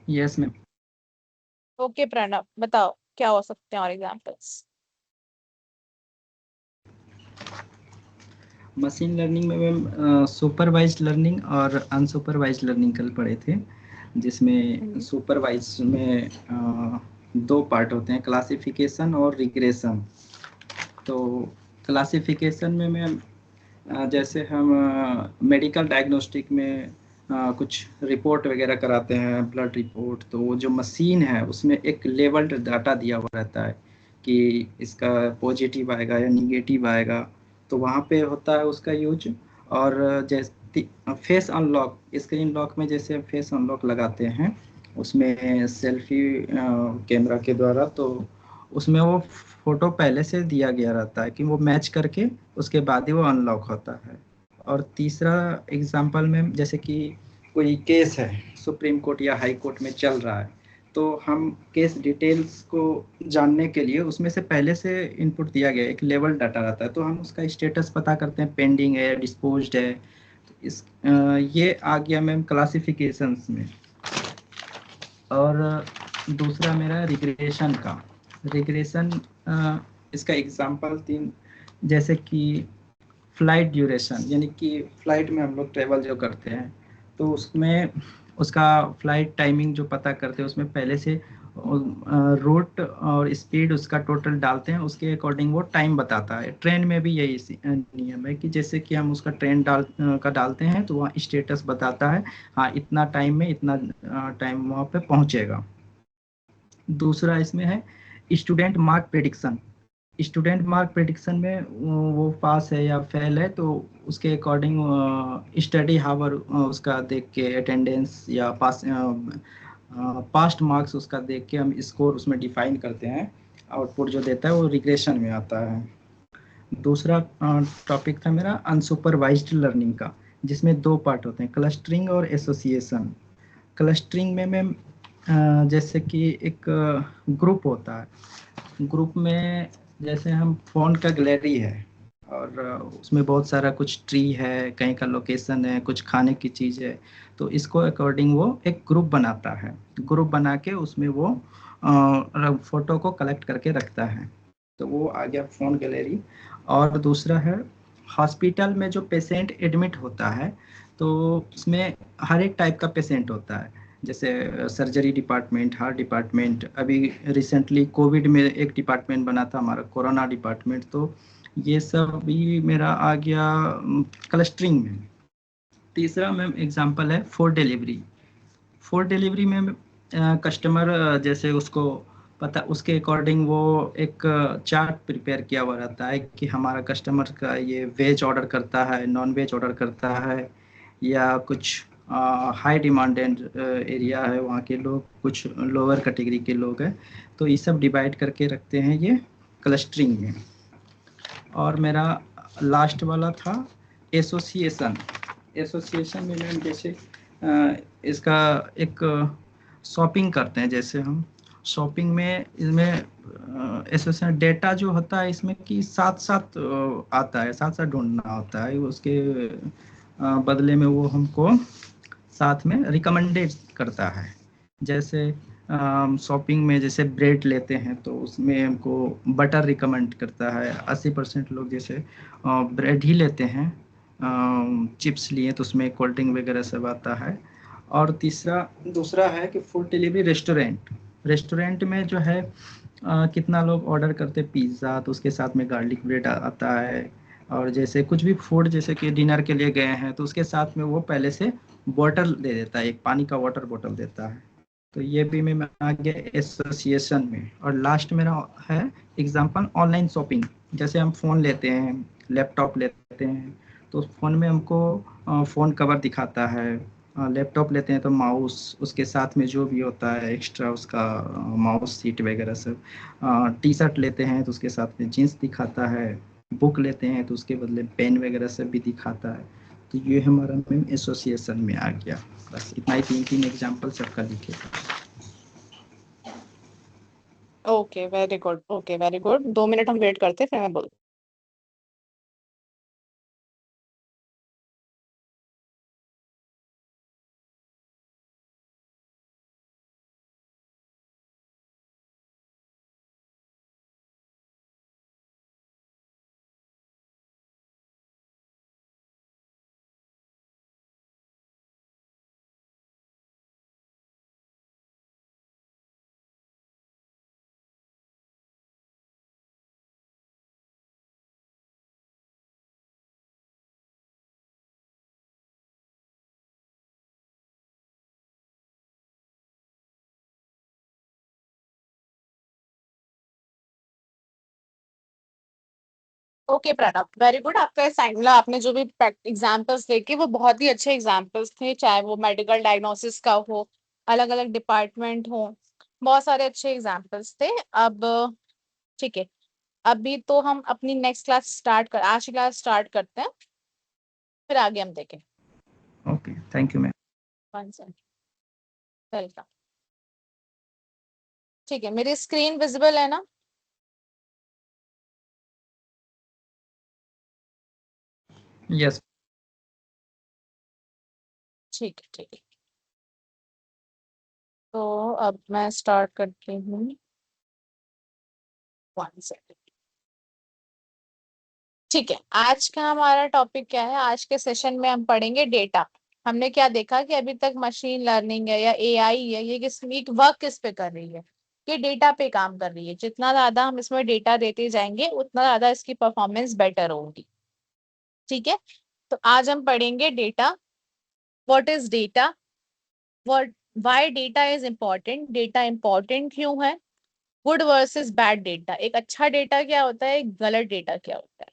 Yes ma'am. Okay Pranav, बताओ क्या हो सकते हैं और एग्जांपल्स। मशीन लर्निंग में मैम सुपरवाइज्ड लर्निंग और अनसुपरवाइज्ड लर्निंग कल पढ़े थे, जिसमें सुपरवाइज में दो पार्ट होते हैं, क्लासिफिकेशन और रिग्रेशन। तो क्लासिफिकेशन में मैम जैसे हम मेडिकल डायग्नोस्टिक में कुछ रिपोर्ट वगैरह कराते हैं, ब्लड रिपोर्ट, तो वो जो मशीन है उसमें एक लेवल्ड डाटा दिया हुआ रहता है कि इसका पॉजिटिव आएगा या निगेटिव आएगा, तो वहाँ पे होता है उसका यूज। और जैसे फेस अनलॉक, स्क्रीन लॉक में जैसे फेस अनलॉक लगाते हैं उसमें सेल्फी कैमरा के द्वारा, तो उसमें वो फोटो पहले से दिया गया रहता है कि वो मैच करके उसके बाद ही वो अनलॉक होता है। और तीसरा एग्जांपल में जैसे कि कोई केस है, सुप्रीम कोर्ट या हाई कोर्ट में चल रहा है, तो हम केस डिटेल्स को जानने के लिए उसमें से पहले से इनपुट दिया गया एक लेवल डाटा रहता है, तो हम उसका स्टेटस पता करते हैं, पेंडिंग है, डिस्पोज्ड है। तो ये आ गया मैम क्लासिफिकेशंस में। और दूसरा मेरा रिग्रेशन का। रिग्रेशन इसका एग्जांपल तीन, जैसे कि फ्लाइट ड्यूरेशन, यानी कि फ्लाइट में हम लोग ट्रेवल जो करते हैं, तो उसमें उसका फ्लाइट टाइमिंग जो पता करते हैं उसमें पहले से रूट और स्पीड उसका टोटल डालते हैं, उसके अकॉर्डिंग वो टाइम बताता है। ट्रेन में भी यही नियम है कि जैसे कि हम उसका ट्रेन का डालते हैं तो वहाँ स्टेटस बताता है, हाँ इतना टाइम में इतना टाइम वहाँ पे पहुँचेगा। दूसरा इसमें है student mark prediction. Student mark prediction में वो पास है या फेल है, तो उसके अकॉर्डिंग स्टडी हावर उसका देख के, अटेंडेंस या पास्ट मार्क्स उसका देख के हम स्कोर उसमें डिफाइन करते हैं। आउटपुट जो देता है वो रिग्रेशन में आता है। दूसरा टॉपिक था मेरा अनसुपरवाइज्ड लर्निंग का, जिसमें दो पार्ट होते हैं, क्लस्टरिंग और एसोसिएशन। क्लस्टरिंग में मैम जैसे कि एक ग्रुप होता है, ग्रुप में जैसे हम फोन का गैलरी है और उसमें बहुत सारा कुछ ट्री है, कहीं का लोकेशन है, कुछ खाने की चीज़ है, तो इसको अकॉर्डिंग वो एक ग्रुप बनाता है। ग्रुप बना के उसमें वो फोटो को कलेक्ट करके रखता है, तो वो आ गया फोन गैलरी। और दूसरा है हॉस्पिटल में जो पेशेंट एडमिट होता है, तो उसमें हर एक टाइप का पेशेंट होता है, जैसे सर्जरी डिपार्टमेंट, हार्ट डिपार्टमेंट, अभी रिसेंटली कोविड में एक डिपार्टमेंट बना था हमारा, कोरोना डिपार्टमेंट। तो ये सब भी मेरा आ गया क्लस्टरिंग में। तीसरा मैम एग्जांपल है फूड डिलीवरी। फूड डिलीवरी में कस्टमर जैसे उसको पता, उसके अकॉर्डिंग वो एक चार्ट प्रिपेयर किया हुआ रहता है कि हमारा कस्टमर का ये वेज ऑर्डर करता है, नॉन वेज ऑर्डर करता है, या कुछ हाई डिमांडेड एरिया है वहाँ के लोग, कुछ लोअर कैटेगरी के लोग हैं, तो ये सब डिवाइड करके रखते हैं ये क्लस्टरिंग में। और मेरा लास्ट वाला था एसोसिएशन। एसोसिएशन में मैम जैसे इसका एक शॉपिंग करते हैं, जैसे हम शॉपिंग में इसमें एसोसिएशन डेटा जो होता है इसमें कि साथ साथ आता है, साथ साथ ढूंढना होता है, उसके बदले में वो हमको साथ में रिकमेंडेड करता है। जैसे शॉपिंग में जैसे ब्रेड लेते हैं तो उसमें हमको बटर रिकमेंड करता है, 80% लोग जैसे ब्रेड ही लेते हैं। चिप्स लिए तो उसमें कोल्ड ड्रिंक वगैरह सब आता है। और तीसरा दूसरा है कि फूड डिलीवरी रेस्टोरेंट। रेस्टोरेंट में जो है कितना लोग ऑर्डर करते पिज़्ज़ा, तो उसके साथ में गार्लिक ब्रेड आता है। और जैसे कुछ भी फूड जैसे कि डिनर के लिए गए हैं तो उसके साथ में वो पहले से बॉटल दे देता है, एक पानी का वाटर बॉटल देता है। तो ये भी मैं आ गया एसोसिएशन में। और लास्ट मेरा है एग्जांपल ऑनलाइन शॉपिंग। जैसे हम फ़ोन लेते हैं, लैपटॉप लेते हैं, तो उस फ़ोन में हमको फ़ोन कवर दिखाता है। लैपटॉप लेते हैं तो माउस, उसके साथ में जो भी होता है एक्स्ट्रा उसका माउस सीट वगैरह सब। टी शर्ट लेते हैं तो उसके साथ में जीन्स दिखाता है। बुक लेते हैं तो उसके बदले पेन वगैरह सब भी दिखाता है। तो ये हमारा मैम एसोसिएशन में आ गया। बस इतना ही, तीन तीन एग्जाम्पल सबका लिखे। Okay very good, okay very good, 2 minute हम वेट करते हैं फिर मैं बोल। Okay Pranav, very good. आपका मतलब आपने जो भी एग्जांपल्स देखे वो बहुत ही अच्छे एग्जांपल्स थे, चाहे वो मेडिकल डायग्नोसिस का हो, अलग अलग डिपार्टमेंट हो, बहुत सारे अच्छे एग्जांपल्स थे। अब ठीक है, अभी तो हम अपनी नेक्स्ट क्लास आज की क्लास स्टार्ट करते हैं, फिर आगे हम देखें। Okay, thank you ma'am. Welcome. ठीक है, मेरी स्क्रीन विजिबल है ना? यस। ठीक है, ठीक है। तो अब मैं स्टार्ट करती हूँ। 1 सेकेंड। ठीक है, आज का हमारा टॉपिक क्या है? आज के सेशन में हम पढ़ेंगे डेटा। हमने क्या देखा कि अभी तक मशीन लर्निंग है या एआई है, ये वर्क किस पे कर रही है? ये डेटा पे काम कर रही है। जितना ज्यादा हम इसमें डेटा देते जाएंगे उतना ज्यादा इसकी परफॉर्मेंस बेटर होगी। ठीक है, तो आज हम पढ़ेंगे data. What is data? What why data is important? Data important क्यों है? Good versus bad data. एक अच्छा डेटा क्या होता है, एक गलत डेटा क्या होता है?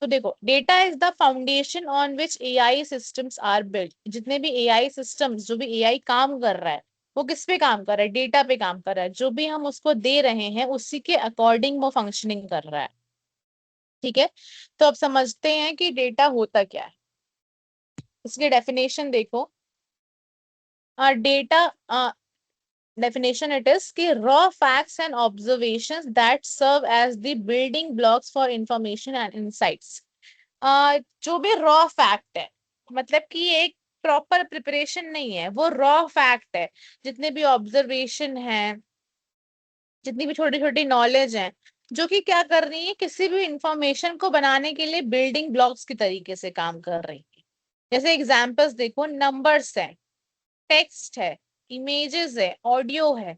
तो देखो, data is the foundation on which AI systems are built. जितने भी एआई सिस्टम्स, जो भी एआई काम कर रहा है, वो किस पे काम कर रहा है? डेटा पे काम कर रहा है। जो भी हम उसको दे रहे हैं उसी के अकॉर्डिंग वो फंक्शनिंग कर रहा है। ठीक है, तो अब समझते हैं कि डेटा होता क्या है। इसकी डेफिनेशन देखो। डेटा definition it is कि raw facts and observations that serve as the building blocks for information and insights। जो भी रॉ फैक्ट है, मतलब कि एक प्रॉपर प्रिपरेशन नहीं है, वो रॉ फैक्ट है। जितने भी ऑब्जर्वेशन है, जितनी भी छोटी छोटी नॉलेज है, जो कि क्या कर रही है, किसी भी इंफॉर्मेशन को बनाने के लिए बिल्डिंग ब्लॉक्स की तरीके से काम कर रही है। जैसे एग्जांपल्स देखो, नंबर्स है, टेक्स्ट है, इमेजेस है, ऑडियो है।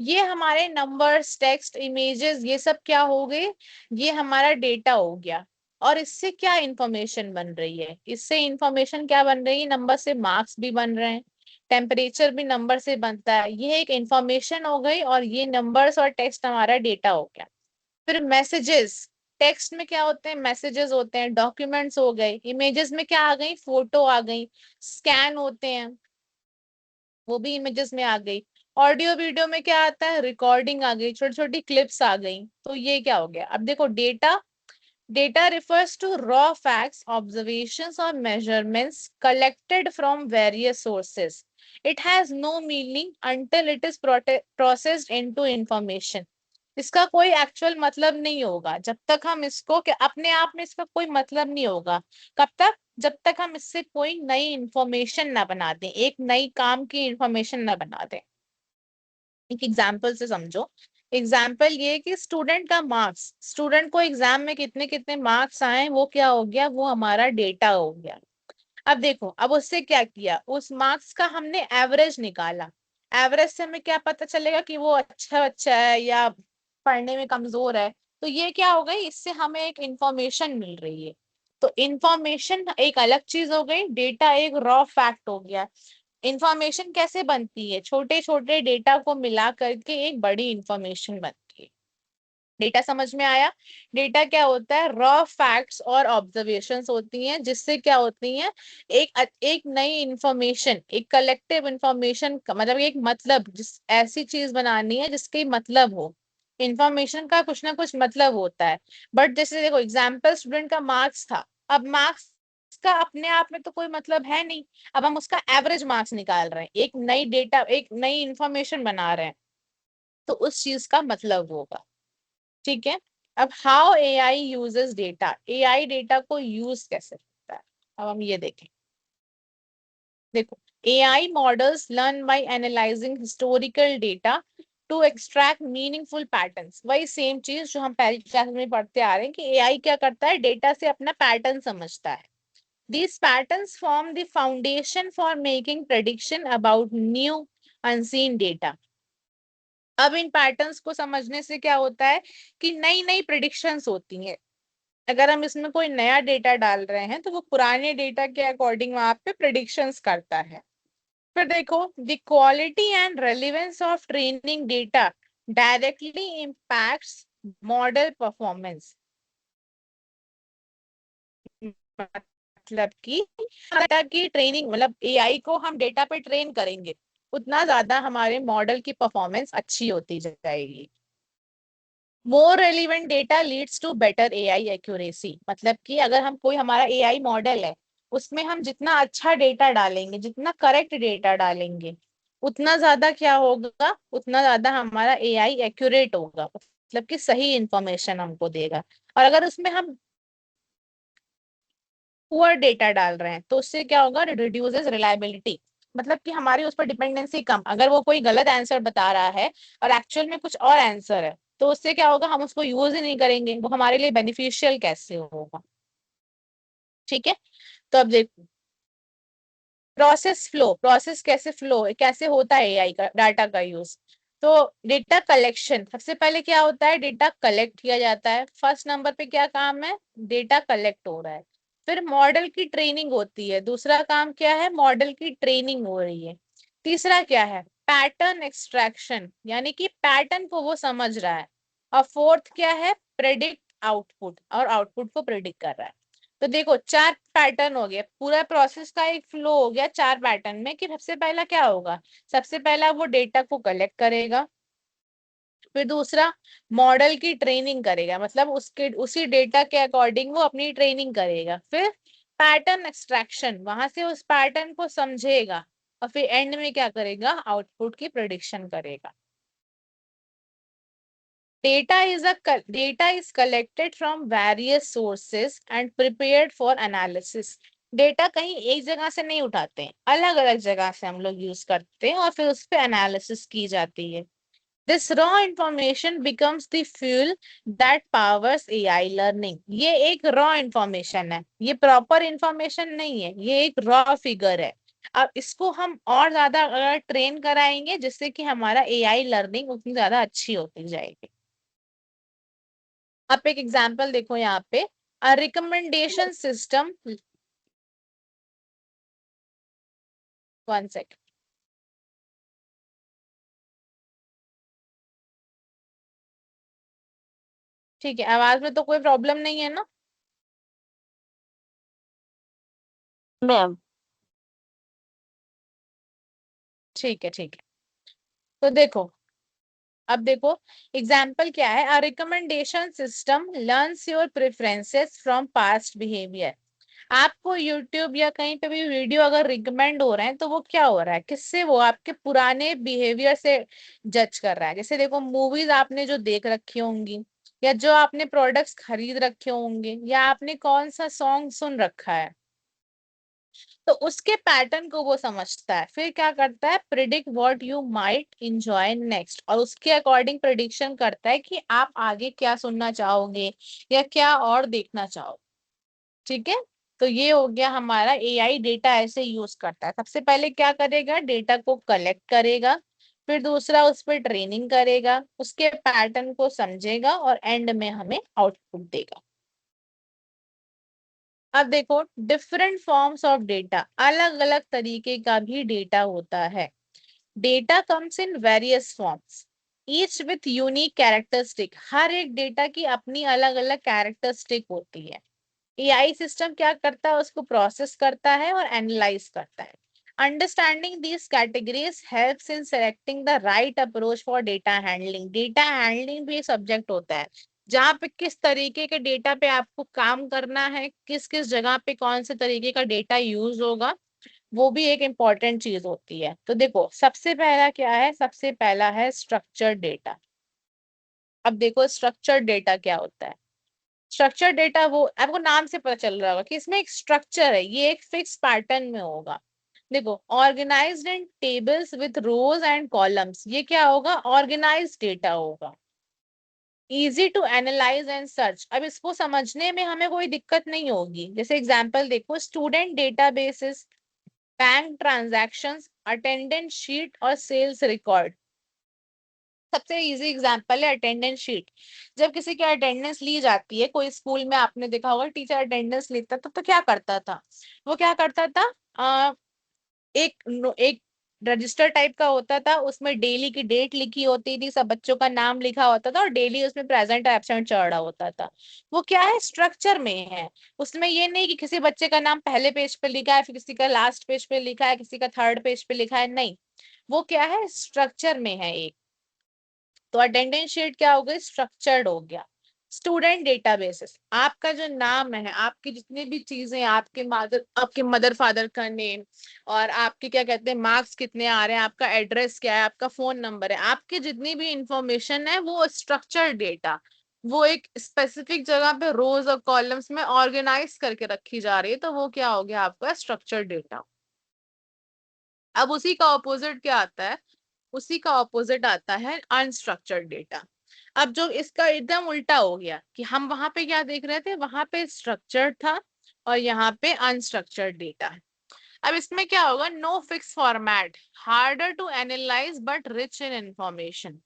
ये हमारे नंबर्स, टेक्स्ट, इमेजेस, ये सब क्या हो गए? ये हमारा डेटा हो गया। और इससे क्या इंफॉर्मेशन बन रही है? इससे इंफॉर्मेशन क्या बन रही है? नंबर से मार्क्स भी बन रहे हैं, टेम्परेचर भी नंबर से बनता है। ये एक इंफॉर्मेशन हो गई और ये नंबर्स और टेक्स्ट हमारा डेटा हो गया। फिर मैसेजेस, टेक्स्ट में क्या होते हैं? मैसेजेस होते हैं। डॉक्यूमेंट्स हो गए। इमेजेस में क्या आ गई? फोटो आ गई। स्कैन होते हैं, वो भी इमेजेस में आ गई। ऑडियो वीडियो में क्या आता है? रिकॉर्डिंग आ गई, छोटी छोटी क्लिप्स आ गई। तो ये क्या हो गया? अब देखो, data, data refers to raw facts, observations or measurements collected from various sources. It has no meaning until it is processed into information. इसका कोई एक्चुअल मतलब नहीं होगा जब तक हम इसको, कि अपने आप में इसका कोई मतलब नहीं होगा। कब तक? जब तक हम इससे कोई नई इंफॉर्मेशन ना बना दें, एक नई काम की इंफॉर्मेशन ना बना दें। एक एग्जाम्पल से समझो। एग्जाम्पल ये कि स्टूडेंट का मार्क्स, स्टूडेंट को एग्जाम में कितने कितने मार्क्स आए, वो क्या हो गया? वो हमारा डेटा हो गया। अब देखो, अब उससे क्या किया? उस मार्क्स का हमने एवरेज निकाला। एवरेज से हमें क्या पता चलेगा कि वो अच्छा बच्चा है या पढ़ने में कमजोर है? तो ये क्या हो गई? इससे हमें एक इंफॉर्मेशन मिल रही है। तो इंफॉर्मेशन एक अलग चीज हो गई, डेटा एक रॉ फैक्ट हो गया। इंफॉर्मेशन कैसे बनती है? छोटे छोटे डेटा को मिला करके एक बड़ी इंफॉर्मेशन बनती है। डेटा समझ में आया? डेटा क्या होता है? रॉ फैक्ट्स और ऑब्जर्वेशंस होती हैं, जिससे क्या होती हैं, एक नई इंफॉर्मेशन, एक कलेक्टिव इंफॉर्मेशन, मतलब एक मतलब, जिस ऐसी चीज बनानी है जिसके मतलब हो। इंफॉर्मेशन का कुछ ना कुछ मतलब होता है। बट जैसे देखो, एग्जाम्पल स्टूडेंट का मार्क्स था। अब मार्क्स का अपने आप में तो कोई मतलब है नहीं। अब हम उसका एवरेज मार्क्स निकाल रहे हैं, एक नई डेटा, एक नई इंफॉर्मेशन बना रहे हैं, तो उस चीज का मतलब होगा। ठीक है, अब how AI uses data. AI data को यूज कैसे करता है, अब हम ये देखें। देखो, AI models learn by analysing historical data to extract meaningful patterns. वही सेम चीज जो हम पहली क्लास में पढ़ते आ रहे हैं कि एआई क्या करता है? डेटा से अपना पैटर्न समझता है। These patterns form the foundation for making prediction about new unseen data. अब इन पैटर्न्स को समझने से क्या होता है कि नई नई प्रिडिक्शंस होती हैं। अगर हम इसमें कोई नया डेटा डाल रहे हैं तो वो पुराने डेटा के अकॉर्डिंग वहां पे प्रिडिक्शंस करता है। फिर देखो, the quality and relevance of training data directly impacts model performance. मतलब कि डेटा की ट्रेनिंग, मतलब एआई को हम डेटा पे ट्रेन करेंगे उतना ज्यादा हमारे मॉडल की परफॉर्मेंस अच्छी होती जाएगी। More relevant data leads to better AI accuracy, मतलब कि अगर हम कोई हमारा एआई मॉडल है उसमें हम जितना अच्छा डेटा डालेंगे, जितना करेक्ट डेटा डालेंगे, उतना ज्यादा क्या होगा, उतना ज्यादा हमारा एआई एक्यूरेट होगा, मतलब कि सही इंफॉर्मेशन हमको देगा। और अगर उसमें हम पुअर डेटा डाल रहे हैं तो उससे क्या होगा, रिड्यूसेस रिलायबिलिटी, मतलब कि हमारी उस पर डिपेंडेंसी कम। अगर वो कोई गलत आंसर बता रहा है और एक्चुअल में कुछ और आंसर है तो उससे क्या होगा, हम उसको यूज ही नहीं करेंगे, वो हमारे लिए बेनिफिशियल कैसे होगा। ठीक है, तो अब देखो प्रोसेस फ्लो, प्रोसेस कैसे फ्लो, कैसे होता है एआई का डाटा का यूज। तो डेटा कलेक्शन, सबसे पहले क्या होता है, डेटा कलेक्ट किया जाता है, फर्स्ट नंबर पे क्या काम है, डेटा कलेक्ट हो रहा है। फिर मॉडल की ट्रेनिंग होती है, दूसरा काम क्या है, मॉडल की ट्रेनिंग हो रही है। तीसरा क्या है, पैटर्न एक्सट्रैक्शन, यानी कि पैटर्न को वो समझ रहा है। और फोर्थ क्या है, प्रेडिक्ट आउटपुट, और आउटपुट को प्रेडिक्ट कर रहा है। तो देखो चार पैटर्न हो गया, पूरा प्रोसेस का एक फ्लो हो गया चार पैटर्न में, कि सबसे पहला क्या होगा, सबसे पहला वो डेटा को कलेक्ट करेगा, फिर दूसरा मॉडल की ट्रेनिंग करेगा, मतलब उसके उसी डेटा के अकॉर्डिंग वो अपनी ट्रेनिंग करेगा, फिर पैटर्न एक्सट्रैक्शन, वहां से उस पैटर्न को समझेगा, और फिर एंड में क्या करेगा, आउटपुट की प्रिडिक्शन करेगा। Data is collected from various sources and prepared for analysis. Data कहीं एक जगह से नहीं उठाते हैं, अलग अलग जगह से हम लोग यूज करते हैं और फिर उस पर एनालिसिस की जाती है। This raw information becomes the fuel that powers AI learning. ये एक रॉ इंफॉर्मेशन है, ये प्रॉपर इंफॉर्मेशन नहीं है, ये एक रॉ फिगर है। अब इसको हम और ज्यादा अगर ट्रेन कराएंगे जिससे कि हमारा एआई लर्निंग उतनी ज्यादा अच्छी होती जाएगी। आप एक एग्जांपल देखो यहाँ पे, रिकमेंडेशन सिस्टम, वन सेकेंड, ठीक है, आवाज में तो कोई प्रॉब्लम नहीं है ना। मैम। ठीक है ठीक है, तो देखो, अब देखो एग्जाम्पल क्या है, a recommendation system learns your preferences from past behaviour. आपको यूट्यूब या कहीं पे भी वीडियो अगर रिकमेंड हो रहे हैं तो वो क्या हो रहा है, किससे, वो आपके पुराने बिहेवियर से जज कर रहा है। जैसे देखो मूवीज आपने जो देख रखी होंगी, या जो आपने प्रोडक्ट्स खरीद रखे होंगे, या आपने कौन सा सॉन्ग सुन रखा है, तो उसके पैटर्न को वो समझता है, फिर क्या करता है, predict what you might enjoy next, और उसके अकॉर्डिंग प्रिडिक्शन करता है कि आप आगे क्या सुनना चाहोगे या क्या और देखना चाहोगे। ठीक है, तो ये हो गया हमारा एआई डेटा ऐसे यूज करता है। सबसे पहले क्या करेगा, डेटा को कलेक्ट करेगा, फिर दूसरा उस पर ट्रेनिंग करेगा, उसके पैटर्न को समझेगा और एंड में हमें आउटपुट देगा। अब देखो डिफरेंट फॉर्म्स ऑफ डेटा, अलग अलग तरीके का भी डेटा होता है। Data comes in various forms each with unique characteristic, हर एक डेटा की अपनी अलग अलग कैरेक्टरिस्टिक होती है। एआई सिस्टम क्या करता है, उसको प्रोसेस करता है और एनालाइज करता है। Understanding these categories helps in selecting the right approach for data handling. Data handling भी एक सब्जेक्ट होता है जहाँ पे किस तरीके के डेटा पे आपको काम करना है, किस किस जगह पे कौन से तरीके का डेटा यूज होगा, वो भी एक इम्पॉर्टेंट चीज होती है। तो देखो सबसे पहला क्या है, सबसे पहला है स्ट्रक्चर्ड डेटा। अब देखो स्ट्रक्चर्ड डेटा क्या होता है। स्ट्रक्चर डेटा वो आपको नाम से पता चल रहा होगा कि इसमें एक स्ट्रक्चर है, ये एक फिक्स पैटर्न में होगा। देखो organised in tables with rows and columns, ये क्या होगा, ऑर्गेनाइज्ड डेटा होगा। Easy to analyse and search, अब इसको समझने में हमें कोई दिक्कत नहीं होगी। जैसे एग्जांपल देखो, student databases, bank transactions, attendance sheet और सेल्स रिकॉर्ड। सबसे इजी एग्जांपल है अटेंडेंस शीट। जब किसी की अटेंडेंस ली जाती है, कोई स्कूल में आपने देखा होगा टीचर अटेंडेंस लेता था तो क्या करता था, वो क्या करता था, एक एक रजिस्टर टाइप का होता था, उसमें डेली की डेट लिखी होती थी, सब बच्चों का नाम लिखा होता था और डेली उसमें प्रेजेंट एब्सेंट चढ़ रहा होता था। वो क्या है, स्ट्रक्चर में है। उसमें ये नहीं कि किसी बच्चे का नाम पहले पेज पे लिखा है, फिर किसी का लास्ट पेज पे लिखा है, किसी का थर्ड पेज पे लिखा है, नहीं, वो क्या है, स्ट्रक्चर में है एक। तो अटेंडेंस शीट क्या हो गई, स्ट्रक्चर्ड हो गया। स्टूडेंट डेटाबेसेस, आपका जो नाम है, आपकी जितनी भी चीजें, आपके मदर फादर का नेम, और आपके क्या कहते हैं मार्क्स कितने आ रहे हैं, आपका एड्रेस क्या है, आपका फोन नंबर है, आपकी जितनी भी इंफॉर्मेशन है वो स्ट्रक्चर्ड डेटा, वो एक स्पेसिफिक जगह पे रोज और कॉलम्स में ऑर्गेनाइज करके रखी जा रही है, तो वो क्या हो गया आपका स्ट्रक्चर्ड डेटा। अब उसी का ऑपोजिट क्या आता है, उसी का ऑपोजिट आता है अनस्ट्रक्चर्ड डेटा। अब जो इसका एकदम उल्टा हो गया कि हम वहां पे क्या देख रहे थे, वहां पे स्ट्रक्चर्ड था और यहाँ पे अनस्ट्रक्चर्ड डेटा है। अब इसमें क्या होगा, no fix format, harder to analyse but rich in information.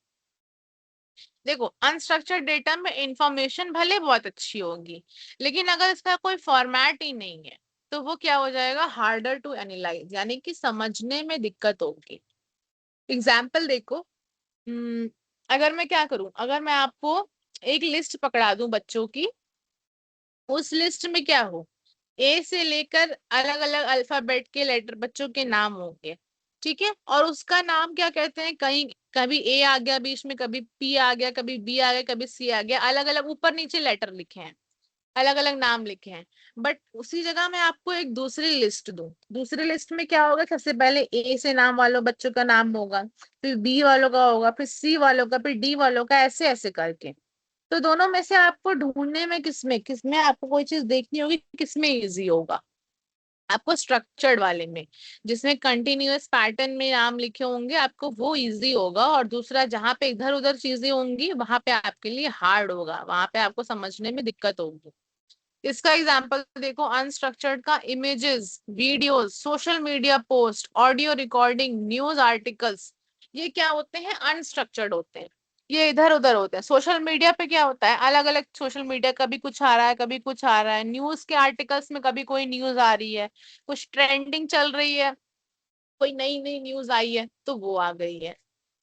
देखो अनस्ट्रक्चर्ड डेटा में इंफॉर्मेशन भले बहुत अच्छी होगी, लेकिन अगर इसका कोई फॉर्मेट ही नहीं है तो वो क्या हो जाएगा, हार्डर टू एनालाइज, यानी कि समझने में दिक्कत होगी। एग्जाम्पल देखो, हम्म, अगर मैं क्या करूं, अगर मैं आपको एक लिस्ट पकड़ा दूं बच्चों की, उस लिस्ट में क्या हो, ए से लेकर अलग अलग अल्फाबेट के लेटर बच्चों के नाम होंगे, ठीक है, और उसका नाम क्या कहते हैं, कहीं कभी ए आ गया बीच में, कभी पी आ गया, कभी बी आ गया, कभी सी आ गया, अलग अलग ऊपर नीचे लेटर लिखे हैं, अलग अलग नाम लिखे हैं। बट उसी जगह मैं आपको एक दूसरी लिस्ट दूं, दूसरी लिस्ट में क्या होगा, सबसे पहले ए से नाम वालों बच्चों का नाम होगा, फिर बी वालों का होगा, फिर सी वालों का, फिर डी वालों का, ऐसे ऐसे करके। तो दोनों में से आपको ढूंढने में किसमें किसमें आपको कोई चीज देखनी होगी, किसमें इजी होगा, आपको स्ट्रक्चर्ड वाले में, जिसमें कंटिन्यूअस पैटर्न में नाम लिखे होंगे, आपको वो इजी होगा। और दूसरा जहां पे इधर उधर चीजें होंगी वहां पे आपके लिए हार्ड होगा, वहां पे आपको समझने में दिक्कत होगी। इसका एग्जांपल देखो, अनस्ट्रक्चर्ड का images, videos, social media post, audio recording, news articles, ये क्या होते हैं, अनस्ट्रक्चर्ड होते हैं, ये इधर उधर होते हैं। सोशल मीडिया पे क्या होता है, अलग अलग सोशल मीडिया, कभी कुछ आ रहा है, कभी कुछ आ रहा है, न्यूज के आर्टिकल्स में कभी कोई न्यूज आ रही है, कुछ ट्रेंडिंग चल रही है, कोई नई नई न्यूज आई है तो वो आ गई है।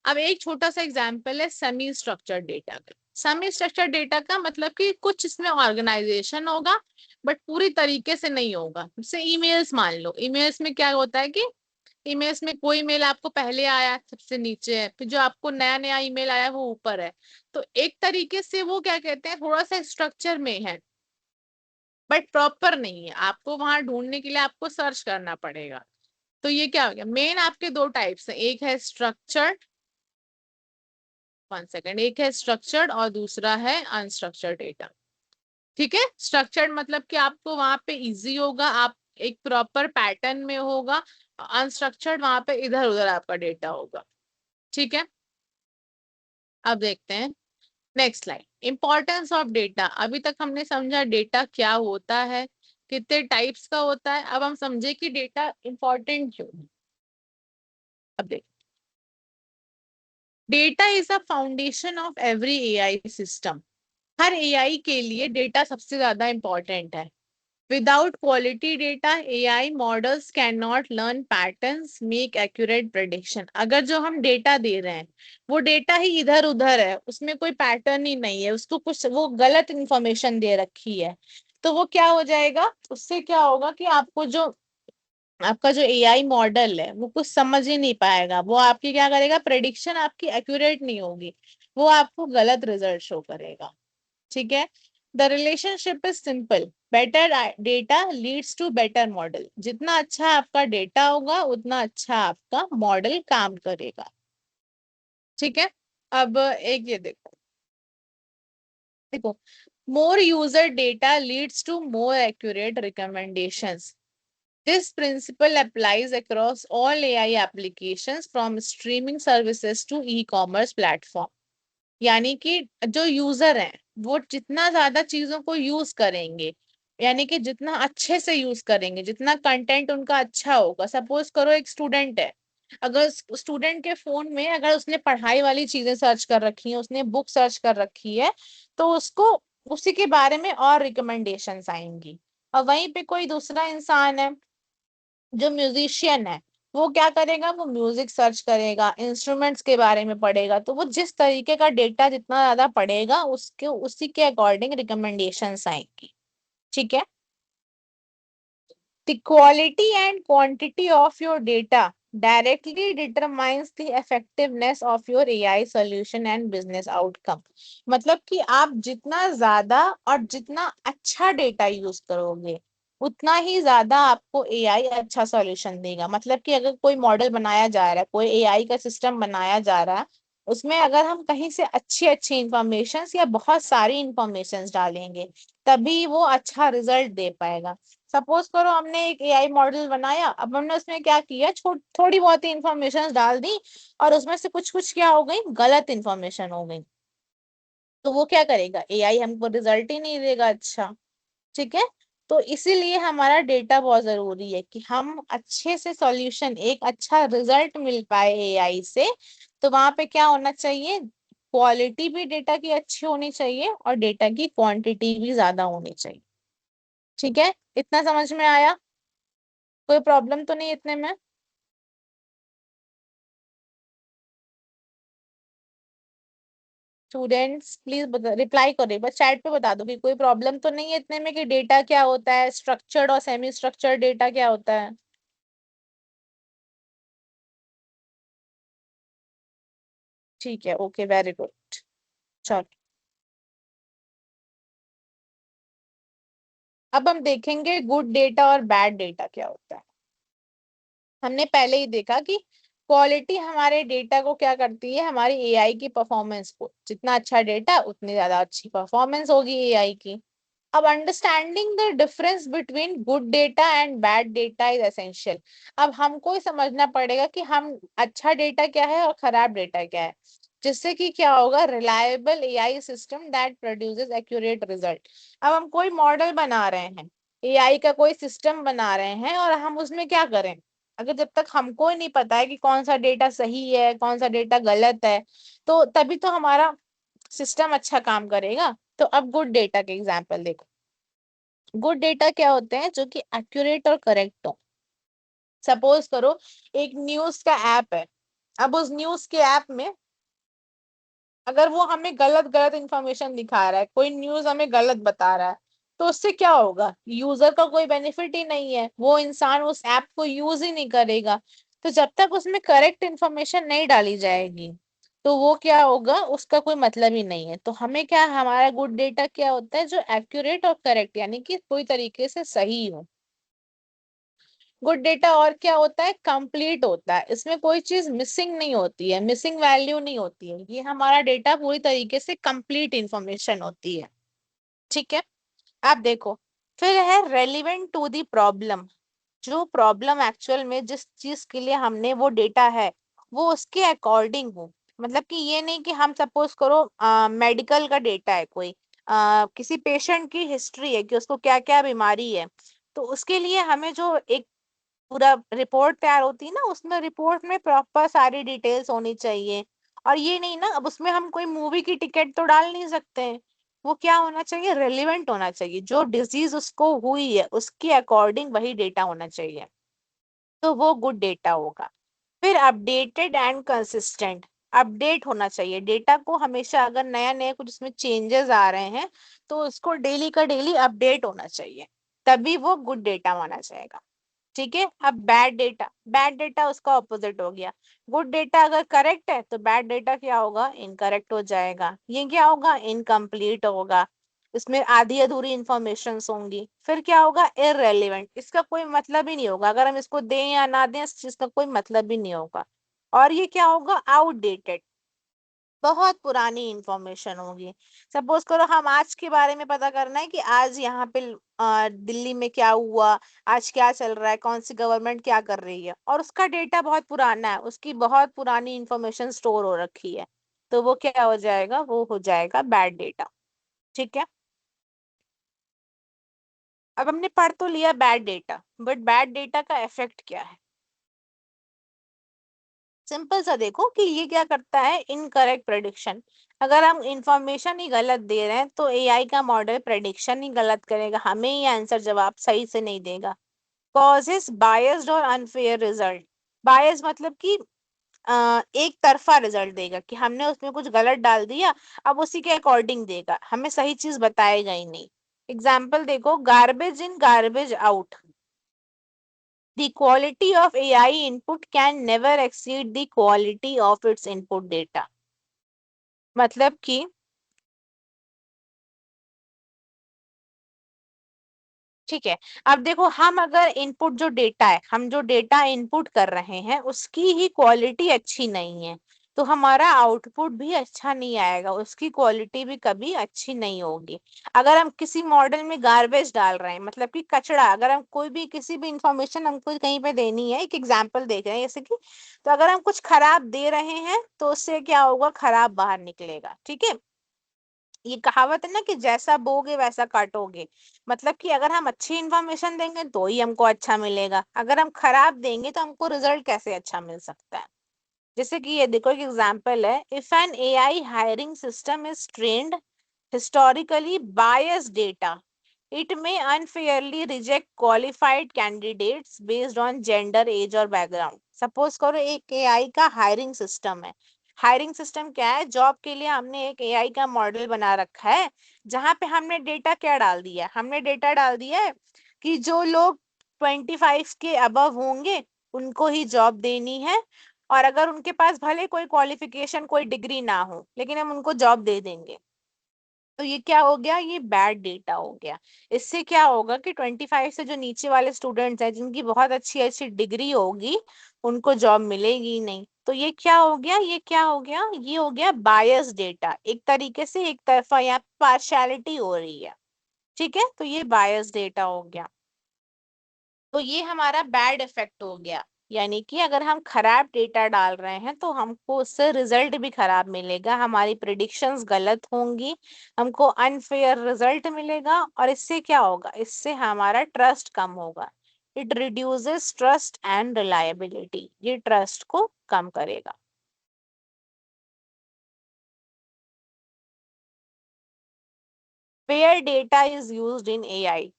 अब एक छोटा सा एग्जांपल है सेमी स्ट्रक्चर्ड डेटा का। सेमी स्ट्रक्चर्ड डेटा का मतलब कि कुछ इसमें ऑर्गेनाइजेशन होगा बट पूरी तरीके से नहीं होगा। जैसे ईमेल्स, मान लो ईमेल्स में क्या होता है कि ईमेल्स में कोई मेल आपको पहले आया सबसे नीचे है, फिर जो आपको नया नया ईमेल आया वो ऊपर है। तो एक तरीके से वो क्या कहते हैं, थोड़ा सा स्ट्रक्चर में है बट प्रॉपर नहीं है, आपको वहां ढूंढने के लिए आपको सर्च करना पड़ेगा। तो ये क्या हो गया, मेन आपके दो टाइप्स है, एक है स्ट्रक्चर्ड, 1 सेकेंड, एक है स्ट्रक्चर्ड और दूसरा है अनस्ट्रक्चर्ड डेटा। ठीक है, स्ट्रक्चर्ड मतलब कि आपको वहां पे इजी होगा, आप एक प्रॉपर पैटर्न में होगा, अनस्ट्रक्चर्ड वहां पे इधर उधर आपका डेटा होगा। ठीक है, अब देखते हैं next slide, importance of data. अभी तक हमने समझा डेटा क्या होता है, कितने टाइप्स का होता है, अब हम समझे कि डेटा इंपॉर्टेंट क्यों है। अब देख, data is a foundation of every AI system. Her AI के लिए डेटा सबसे ज्यादा इंपॉर्टेंट है। Without quality data AI models can not learn patterns, make accurate prediction. अगर जो हम डेटा दे रहे हैं वो डेटा ही इधर उधर है, उसमें कोई पैटर्न ही नहीं है, उसको कुछ वो गलत इंफॉर्मेशन दे रखी है, तो वो क्या हो जाएगा, उससे क्या होगा कि आपको जो आपका जो एआई मॉडल है वो कुछ समझ ही नहीं पाएगा, वो आपकी क्या करेगा, प्रेडिक्शन आपकी एक्यूरेट नहीं होगी, वो आपको गलत रिजल्ट शो करेगा। ठीक है, the relationship is simple, better data leads to better model. जितना अच्छा आपका डेटा होगा उतना अच्छा आपका मॉडल काम करेगा। ठीक है, अब एक ये देखो, देखो more user data leads to more accurate recommendations. This principle applies across all AI applications from streaming services to e-commerce platform. यानी कि जो यूजर हैं वो जितना ज्यादा चीजों को यूज करेंगे, यानी कि जितना अच्छे से यूज करेंगे, जितना कंटेंट उनका अच्छा होगा। सपोज करो एक स्टूडेंट है, अगर स्टूडेंट के फोन में अगर उसने पढ़ाई वाली चीजें सर्च कर रखी हैं, उसने बुक सर्च कर रखी है, तो उसको उसी के बारे में और रिकमेंडेशंस आएंगी। और वहीं पे कोई दूसरा इंसान है जो म्यूजिशियन है, वो क्या करेगा, वो म्यूजिक सर्च करेगा, इंस्ट्रूमेंट्स के बारे में पढ़ेगा, तो वो जिस तरीके का डेटा जितना ज्यादा पढ़ेगा उसके उसी के अकॉर्डिंग रिकमेंडेशंस आएंगी। ठीक है। The quality and quantity of your data directly determines the effectiveness of your AI solution and business outcome. मतलब कि आप जितना ज्यादा और जितना अच्छा डेटा यूज करोगे उतना ही ज्यादा आपको एआई अच्छा सॉल्यूशन देगा। मतलब कि अगर कोई मॉडल बनाया जा रहा है, कोई एआई का सिस्टम बनाया जा रहा है, उसमें अगर हम कहीं से अच्छी अच्छी इंफॉर्मेशन या बहुत सारी इंफॉर्मेशन डालेंगे तभी वो अच्छा रिजल्ट दे पाएगा। सपोज करो हमने एक एआई मॉडल बनाया, अब हमने उसमें क्या किया, थोड़ी बहुत ही इंफॉर्मेशन डाल दी और उसमें से कुछ कुछ क्या हो गई, गलत इंफॉर्मेशन हो गई, तो वो क्या करेगा, एआई हमको रिजल्ट ही नहीं देगा अच्छा। ठीक है। तो इसीलिए हमारा डेटा बहुत जरूरी है कि हम अच्छे से सॉल्यूशन, एक अच्छा रिजल्ट मिल पाए एआई से। तो वहां पे क्या होना चाहिए, क्वालिटी भी डेटा की अच्छी होनी चाहिए और डेटा की क्वांटिटी भी ज्यादा होनी चाहिए। ठीक है, इतना समझ में आया? कोई प्रॉब्लम तो नहीं इतने में? स्टूडेंट्स प्लीज रिप्लाई करो, बस चैट पे बता दो कि कोई प्रॉब्लम तो नहीं है इतने में, कि डेटा क्या होता है, स्ट्रक्चर्ड और सेमी स्ट्रक्चर्ड डेटा क्या होता है। ठीक है, ओके, वेरी गुड। चलो, अब हम देखेंगे गुड डेटा और बैड डेटा क्या होता है। हमने पहले ही देखा कि क्वालिटी हमारे डेटा को क्या करती है, हमारी एआई की परफॉर्मेंस को, जितना अच्छा डेटा उतनी ज्यादा अच्छी परफॉर्मेंस होगी एआई की। अब understanding the difference between good data and bad data is essential. अब हमको ही समझना पड़ेगा कि हम अच्छा डेटा क्या है और खराब डेटा क्या है, जिससे कि क्या होगा, reliable AI system that produces accurate result. अब हम कोई मॉडल बना रहे हैं, एआई का कोई सिस्टम बना रहे हैं, और हम उसमें क्या करें, अगर जब तक हमको ही नहीं पता है कि कौन सा डेटा सही है कौन सा डेटा गलत है, तो तभी तो हमारा सिस्टम अच्छा काम करेगा। तो अब गुड डेटा के एग्जांपल देखो। गुड डेटा क्या होते हैं, जो कि एक्यूरेट और करेक्ट हो। सपोज करो एक न्यूज का ऐप है, अब उस न्यूज के ऐप में अगर वो हमें गलत गलत इंफॉर्मेशन दिखा रहा है, कोई न्यूज हमें गलत बता रहा है, तो उससे क्या होगा, यूजर का कोई बेनिफिट ही नहीं है, वो इंसान उस ऐप को यूज ही नहीं करेगा। तो जब तक उसमें करेक्ट इंफॉर्मेशन नहीं डाली जाएगी तो वो क्या होगा, उसका कोई मतलब ही नहीं है। तो हमें क्या, हमारा गुड डेटा क्या होता है, जो एक्यूरेट और करेक्ट, यानी कि कोई तरीके से सही हो। गुड डेटा और क्या होता है, कंप्लीट होता है, इसमें कोई चीज मिसिंग नहीं होती है, मिसिंग वैल्यू नहीं होती है, ये हमारा डेटा पूरी तरीके से कंप्लीट इंफॉर्मेशन होती है। ठीक है। आप देखो, फिर है रेलिवेंट टू द प्रॉब्लम। जो प्रॉब्लम एक्चुअल में जिस चीज के लिए हमने वो डेटा है वो उसके अकॉर्डिंग हो। मतलब कि ये नहीं कि हम सपोज करो मेडिकल का डेटा है, कोई किसी पेशेंट की हिस्ट्री है कि उसको क्या क्या बीमारी है, तो उसके लिए हमें जो एक पूरा रिपोर्ट तैयार होती है ना, उसमें रिपोर्ट में प्रॉपर सारी डिटेल्स होनी चाहिए। और ये नहीं ना, अब उसमें हम कोई मूवी की टिकट तो डाल नहीं सकते हैं, वो क्या होना चाहिए, रेलिवेंट होना चाहिए, जो डिजीज उसको हुई है उसके अकॉर्डिंग वही डेटा होना चाहिए, तो वो गुड डेटा होगा। फिर अपडेटेड एंड कंसिस्टेंट, अपडेट होना चाहिए डेटा को हमेशा, अगर नया नया कुछ उसमें चेंजेस आ रहे हैं तो उसको डेली का डेली अपडेट होना चाहिए, तभी वो गुड डेटा माना जाएगा। ठीक है। अब बैड डेटा, बैड डेटा उसका ऑपोजिट हो गया। गुड डेटा अगर करेक्ट है तो बैड डेटा क्या होगा, इनकरेक्ट हो जाएगा, ये क्या होगा, इनकम्प्लीट होगा, इसमें आधी अधूरी इंफॉर्मेशन होंगी। फिर क्या होगा, इररेलेवेंट, इसका कोई मतलब ही नहीं होगा, अगर हम इसको दें या ना दें इस चीज का कोई मतलब ही नहीं होगा। और ये क्या होगा, आउटडेटेड, बहुत पुरानी इंफॉर्मेशन होगी। सपोज करो हम आज के बारे में पता करना है कि आज यहाँ पे दिल्ली में क्या हुआ, आज क्या चल रहा है, कौन सी गवर्नमेंट क्या कर रही है, और उसका डेटा बहुत पुराना है, उसकी बहुत पुरानी इंफॉर्मेशन स्टोर हो रखी है, तो वो क्या हो जाएगा, वो हो जाएगा बैड डेटा। ठीक है। अब हमने पढ़ तो लिया bad data, but bad data का इफेक्ट क्या है। सिंपल सा देखो कि ये क्या करता है, इनकरेक्ट प्रेडिक्शन। अगर हम इंफॉर्मेशन ही गलत दे रहे हैं तो एआई का मॉडल प्रेडिक्शन ही गलत करेगा, हमें ही आंसर जवाब सही से नहीं देगा। कॉजेस बायस्ड और अनफेयर रिजल्ट, बायस मतलब कि एक तरफा रिजल्ट देगा कि हमने उसमें कुछ गलत डाल दिया, अब उसी के अकॉर्डिंग देगा, हमें सही चीज बताएगा ही नहीं। एग्जाम्पल देखो, garbage in garbage out, the quality of AI input can never exceed the quality of its input data। मतलब कि ठीक है, अब देखो हम अगर इनपुट जो डेटा है, हम जो डेटा इनपुट कर रहे हैं उसकी ही क्वालिटी अच्छी नहीं है, तो हमारा आउटपुट भी अच्छा नहीं आएगा, उसकी क्वालिटी भी कभी अच्छी नहीं होगी। अगर हम किसी मॉडल में गार्बेज डाल रहे हैं, मतलब कि कचरा, अगर हम कोई भी किसी भी इंफॉर्मेशन हमको कहीं पे देनी है, एक एग्जांपल देख रहे हैं जैसे कि, तो अगर हम कुछ खराब दे रहे हैं तो उससे क्या होगा, खराब बाहर निकलेगा। ठीक है, ये कहावत है ना कि जैसा बोगे वैसा काटोगे, मतलब कि अगर हम अच्छी इंफॉर्मेशन देंगे तो ही हमको अच्छा मिलेगा, अगर हम खराब देंगे तो हमको रिजल्ट कैसे अच्छा मिल सकता है। जैसे कि ये देखो, एक एग्जांपल है, if an AI hiring system is trained historically biased data, it may unfairly reject qualified candidates based on gender, age और background। सपोज करो एक एआई का हायरिंग सिस्टम है, हायरिंग सिस्टम क्या है, जॉब के लिए हमने एक एआई का मॉडल बना रखा है, जहां पे हमने डेटा क्या डाल दिया, हमने डेटा डाल दिया है कि जो लोग 25 के अबव होंगे उनको ही जॉब देनी है, और अगर उनके पास भले कोई क्वालिफिकेशन, कोई डिग्री ना हो, लेकिन हम उनको जॉब दे देंगे। तो ये क्या हो गया, ये बैड डेटा हो गया। इससे क्या होगा कि 25 से जो नीचे वाले स्टूडेंट्स हैं, जिनकी बहुत अच्छी अच्छी डिग्री होगी, उनको जॉब मिलेगी नहीं। तो ये क्या हो गया, ये क्या हो गया, ये हो गया बायस डेटा, एक तरीके से एक तरफा यहाँ पार्शियलिटी हो रही है। ठीक है, तो ये बायस डेटा हो गया, तो ये हमारा बैड इफेक्ट हो गया। यानी कि अगर हम खराब डेटा डाल रहे हैं तो हमको उससे रिजल्ट भी खराब मिलेगा, हमारी प्रिडिक्शंस गलत होंगी, हमको अनफेयर रिजल्ट मिलेगा, और इससे क्या होगा, इससे हमारा ट्रस्ट कम होगा। It reduces trust and reliability, ये ट्रस्ट को कम करेगा। Where data is used in AI,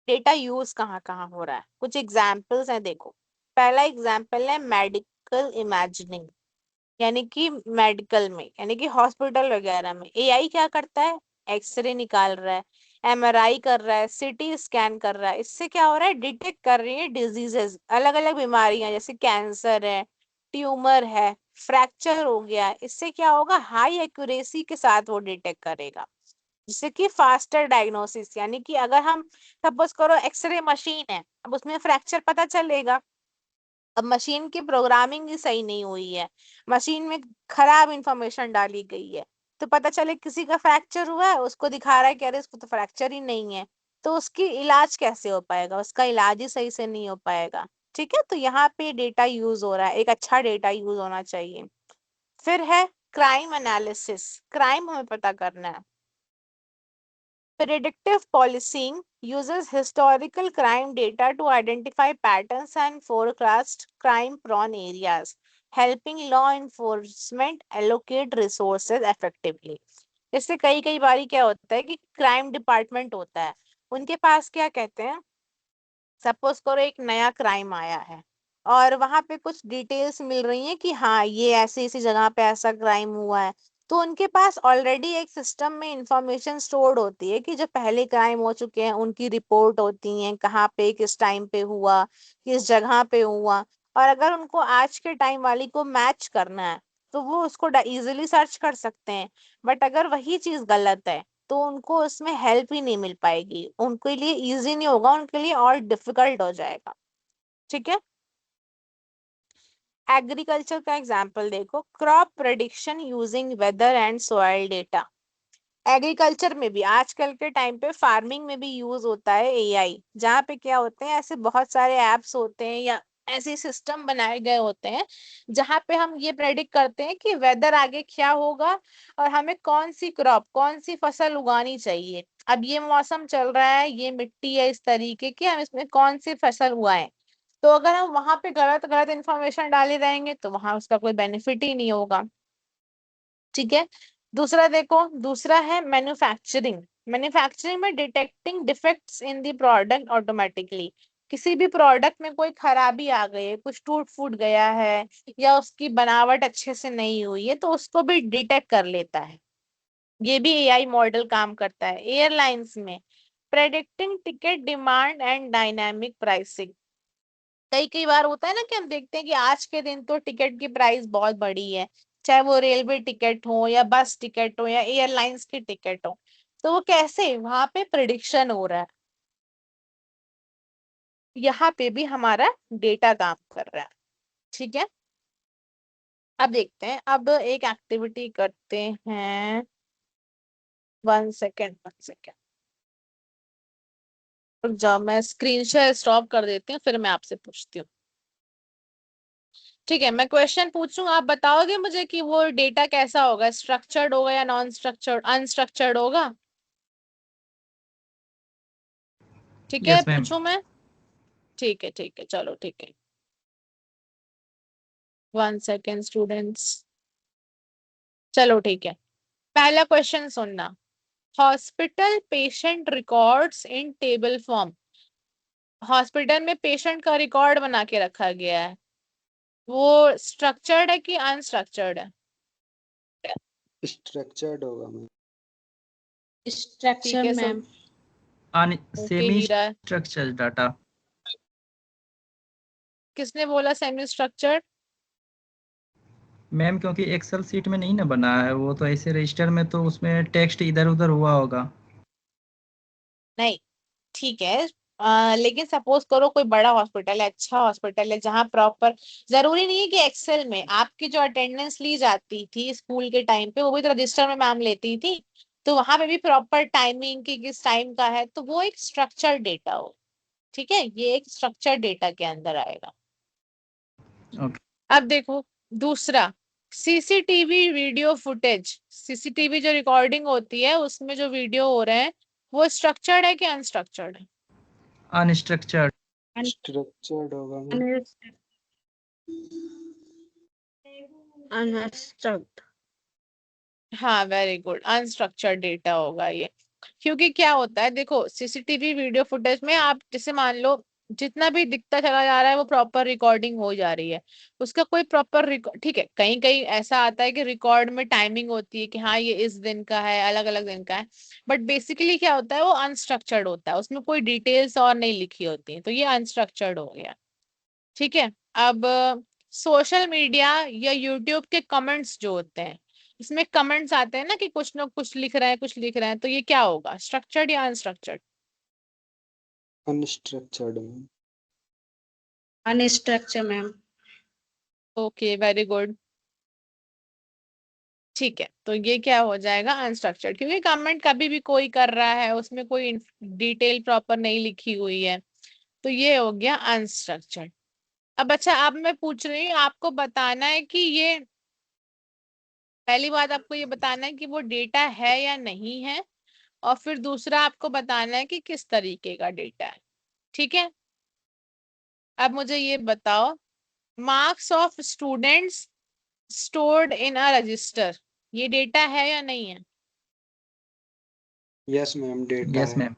data use कहाँ कहाँ हो रहा है, कुछ एग्जाम्पल्स हैं देखो। पहला एग्जाम्पल है मेडिकल इमेजिनिंग, यानी कि मेडिकल में, यानी कि हॉस्पिटल वगैरह में एआई क्या करता है, एक्सरे निकाल रहा है, एमआरआई कर रहा है, सीटी स्कैन कर रहा है, इससे क्या हो रहा है, डिटेक्ट कर रही है डिजीजेस, अलग अलग बीमारियां, जैसे कैंसर है, ट्यूमर है, फ्रैक्चर हो गया, इससे क्या होगा, हाई एक्यूरेसी के साथ वो डिटेक्ट करेगा, जिससे कि फास्टर डायग्नोसिस। यानी कि अगर हम सपोज करो एक्सरे मशीन है, अब उसमें फ्रैक्चर पता चलेगा, अब मशीन की प्रोग्रामिंग ही सही नहीं हुई है, मशीन में खराब इंफॉर्मेशन डाली गई है, तो पता चले किसी का फ्रैक्चर हुआ है, उसको दिखा रहा है कि अरे इसको तो फ्रैक्चर ही नहीं है, तो उसकी इलाज कैसे हो पाएगा, उसका इलाज ही सही से नहीं हो पाएगा। ठीक है, तो यहाँ पे डेटा यूज हो रहा है, एक अच्छा डेटा यूज होना चाहिए। फिर है क्राइम एनालिसिस, क्राइम हमें पता करना है। Predictive policing uses historical crime data to identify patterns and forecast crime-prone areas, helping law enforcement allocate resources effectively। इससे कई कई बारी क्या होता है कि क्राइम डिपार्टमेंट होता है, उनके पास क्या कहते हैं, सपोज करो एक नया क्राइम आया है और वहां पे कुछ डिटेल्स मिल रही हैं कि हाँ ये ऐसी ऐसी जगह पे ऐसा क्राइम हुआ है, तो उनके पास ऑलरेडी एक सिस्टम में इंफॉर्मेशन स्टोर्ड होती है कि जो पहले क्राइम हो चुके हैं उनकी रिपोर्ट होती है, कहाँ पे किस टाइम पे हुआ, किस जगह पे हुआ, और अगर उनको आज के टाइम वाली को मैच करना है तो वो उसको इजीली सर्च कर सकते हैं। बट अगर वही चीज गलत है तो उनको उसमें हेल्प ही नहीं मिल पाएगी, उनके लिए इजी नहीं होगा, उनके लिए और डिफिकल्ट हो जाएगा। ठीक है, एग्रीकल्चर का एग्जांपल देखो, crop prediction using weather and soil data. Agriculture में भी आजकल के टाइम पे फार्मिंग में भी यूज होता है एआई, जहाँ पे क्या होते हैं, ऐसे बहुत सारे एप्स होते हैं या ऐसे सिस्टम बनाए गए होते हैं जहाँ पे हम ये प्रेडिक्ट करते हैं कि वेदर आगे क्या होगा और हमें कौन सी क्रॉप, कौन सी फसल उगानी चाहिए। अब ये मौसम चल रहा है, ये मिट्टी है इस तरीके की, हम इसमें कौन सी फसल उगाएं। तो अगर हम वहां पे गलत गलत इंफॉर्मेशन डाले रहेंगे तो वहां उसका कोई बेनिफिट ही नहीं होगा। ठीक है, दूसरा देखो, दूसरा है मैन्युफैक्चरिंग। मैन्युफैक्चरिंग में detecting defects in the product automatically, किसी भी प्रोडक्ट में कोई खराबी आ गई है, कुछ टूट फूट गया है या उसकी बनावट अच्छे से नहीं हुई है, तो उसको भी डिटेक्ट कर लेता है। ये भी एआई मॉडल काम करता है। एयरलाइंस में predicting ticket demand and dynamic pricing. कई कई बार होता है ना कि हम देखते हैं कि आज के दिन तो टिकट की प्राइस बहुत बड़ी है, चाहे वो रेलवे टिकट हो या बस टिकट हो या एयरलाइंस की टिकट हो। तो वो कैसे वहां पे प्रिडिक्शन हो रहा है, यहाँ पे भी हमारा डेटा काम कर रहा है। ठीक है, अब देखते हैं, अब एक एक्टिविटी करते हैं। 1 सेकेंड 1 सेकेंड, रुक जाओ, मैं स्क्रीन शेयर स्टॉप कर देती हूँ, फिर मैं आपसे पूछती हूँ। ठीक है, मैं क्वेश्चन पूछूं, आप बताओगे मुझे कि वो डेटा कैसा होगा, स्ट्रक्चर्ड होगा या नॉन स्ट्रक्चर्ड, अनस्ट्रक्चर्ड होगा। ठीक है, यस मैम। पूछूं मैं। ठीक है चलो ठीक है। 1 सेकेंड स्टूडेंट्स, चलो ठीक है। पहला क्वेश्चन सुनना। Hospital patient records in table form. Hospital में पेशेंट का रिकॉर्ड बना के रखा गया है, वो स्ट्रक्चर्ड है कि अनस्ट्रक्चर्ड है। स्ट्रक्चर्ड होगा मैम। ठीक स्ट्रक्चर है मैम। ओके सेमी हीरा, स्ट्रक्चर डाटा। किसने बोला सेमी स्ट्रक्चर्ड। मैम क्योंकि एक्सेल सीट में नहीं ना बना है वो, तो ऐसे रजिस्टर में तो उसमें टेक्स्ट इधर उधर हुआ होगा। नहीं, ठीक है, लेकिन सपोज करो कोई बड़ा हॉस्पिटल है, अच्छा हॉस्पिटल है, जहाँ प्रॉपर, जरूरी नहीं है कि एक्सेल में आपकी जो अटेंडेंस ली जाती थी स्कूल के टाइम पे वो भी तो रजिस्टर में मैम लेती थी, तो वहां पे भी प्रॉपर टाइमिंग की किस टाइम का है, तो वो एक स्ट्रक्चर डेटा हो। ठीक है, ये एक स्ट्रक्चर डेटा के अंदर आएगा। ओके। अब देखो दूसरा, सीसीटीवी वीडियो फुटेज। सीसीटीवी जो रिकॉर्डिंग होती है उसमें जो वीडियो हो रहे हैं, वो स्ट्रक्चर्ड है कि अनस्ट्रक्चर्ड है। अनस्ट्रक्चर्ड। स्ट्रक्चर्ड होगा मैम। अनस्ट्रक्चर्ड। हाँ वेरी गुड, अनस्ट्रक्चर्ड डेटा होगा ये। क्योंकि क्या होता है, देखो सीसीटीवी वीडियो फुटेज में आप जैसे मान लो जितना भी दिखता चला जा रहा है वो प्रॉपर रिकॉर्डिंग हो जा रही है, उसका कोई प्रॉपर रिकॉर्ड। ठीक है, कहीं कहीं ऐसा आता है कि रिकॉर्ड में टाइमिंग होती है कि हाँ ये इस दिन का है, अलग अलग दिन का है, बट बेसिकली क्या होता है वो अनस्ट्रक्चर्ड होता है, उसमें कोई डिटेल्स और नहीं लिखी होती है, तो ये अनस्ट्रक्चर्ड हो गया। ठीक है, अब सोशल मीडिया या यूट्यूब के कमेंट्स जो होते हैं, इसमें कमेंट्स आते हैं ना कि कुछ लोग कुछ लिख रहे हैं कुछ लिख रहे हैं, तो ये क्या होगा, स्ट्रक्चर्ड या unstructured. Unstructured ma'am. Unstructured ma'am. Okay very good. ठीक है, तो ये क्या हो जाएगा, अनस्ट्रक्चर्ड, क्योंकि कमेंट कभी भी कोई कर रहा है, उसमें कोई डिटेल प्रॉपर नहीं लिखी हुई है, तो ये हो गया अनस्ट्रक्चर्ड। अब अच्छा, अब मैं पूछ रही हूँ, आपको बताना है कि ये, पहली बात आपको ये बताना है कि वो डेटा है या नहीं है, और फिर दूसरा आपको बताना है कि किस तरीके का डेटा है। ठीक है, अब मुझे ये बताओ, marks of students stored in a resistor, ये डेटा है या नहीं है। यस मैम, डेटा यस है। मैम।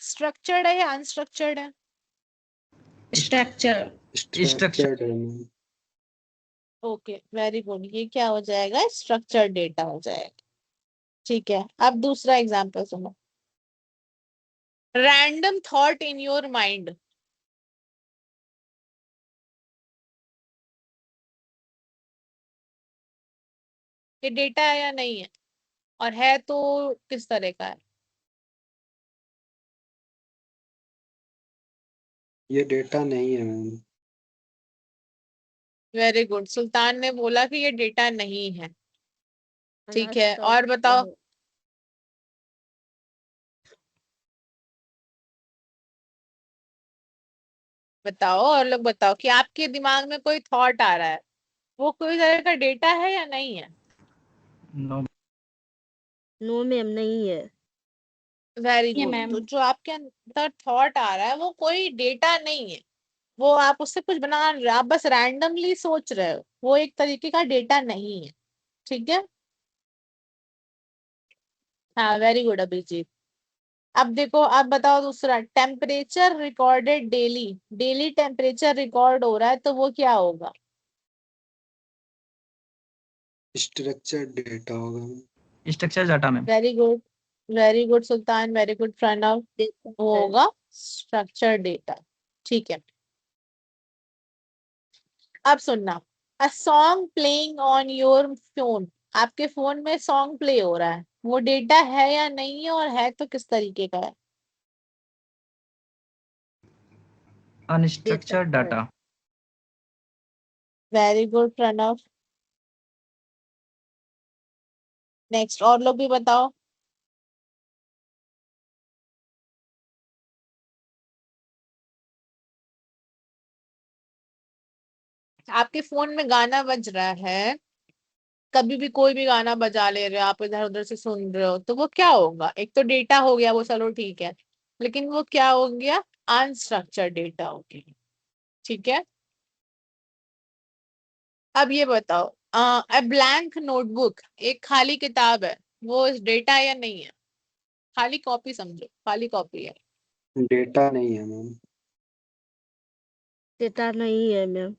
स्ट्रक्चर्ड है या अनस्ट्रक्चर्ड है। स्ट्रक्चर। स्ट्रक्चर। स्ट्रक्चर्ड है मैम। ओके वेरी गुड, ये क्या हो जाएगा, स्ट्रक्चर्ड डेटा हो जाएगा। ठीक है, अब दूसरा एग्जांपल सुनो। Random thought in your mind, ये डेटा है या नहीं है, और है तो किस तरह का है। ये डेटा नहीं है मैम। वेरी गुड, सुल्तान ने बोला कि ये डेटा नहीं है। ठीक है, और बताओ। बताओ और लोग बताओ कि आपके दिमाग में कोई थॉट आ रहा है, वो कोई तरह का डेटा है या नहीं है। नो। नो मैम, नहीं है। वेरी ये गुड, मैम। तो जो आपके अंदर थॉट आ रहा है वो कोई डेटा नहीं है, वो आप उससे कुछ बना नहीं रहे, आप बस रैंडमली सोच रहे हो, वो एक तरीके का डेटा नहीं है। ठीक है, हाँ वेरी गुड अभिजीत। अब देखो, अब बताओ दूसरा, temperature recorded daily, daily temperature record हो रहा है तो वो क्या होगा? स्ट्रक्चर डेटा होगा ma'am. Structure data ma'am. Very good Sultan, very good Pranav, वो है। होगा स्ट्रक्चर डेटा। ठीक है, अब सुनना, a song playing on your phone, आपके फोन में सॉन्ग प्ले हो रहा है, वो डेटा है या नहीं है, और है तो किस तरीके का है? अनस्ट्रक्चर्ड डेटा है। Data. Very good Pranav. Next, और लोग भी बताओ। आपके फोन में गाना बज रहा है, कभी भी कोई भी गाना बजा ले रहे हो, आप इधर उधर से सुन रहे हो, तो वो क्या होगा? एक तो डेटा हो गया, वो चलो ठीक है, लेकिन वो क्या हो गया? अनस्ट्रक्चर्ड डेटा हो गया। ठीक है, अब ये बताओ, अ ब्लैंक नोटबुक, एक खाली किताब है, वो डेटा है या नहीं है? खाली कॉपी समझो, खाली कॉपी है। डेटा नहीं है मैम। डेटा नहीं है ma'am.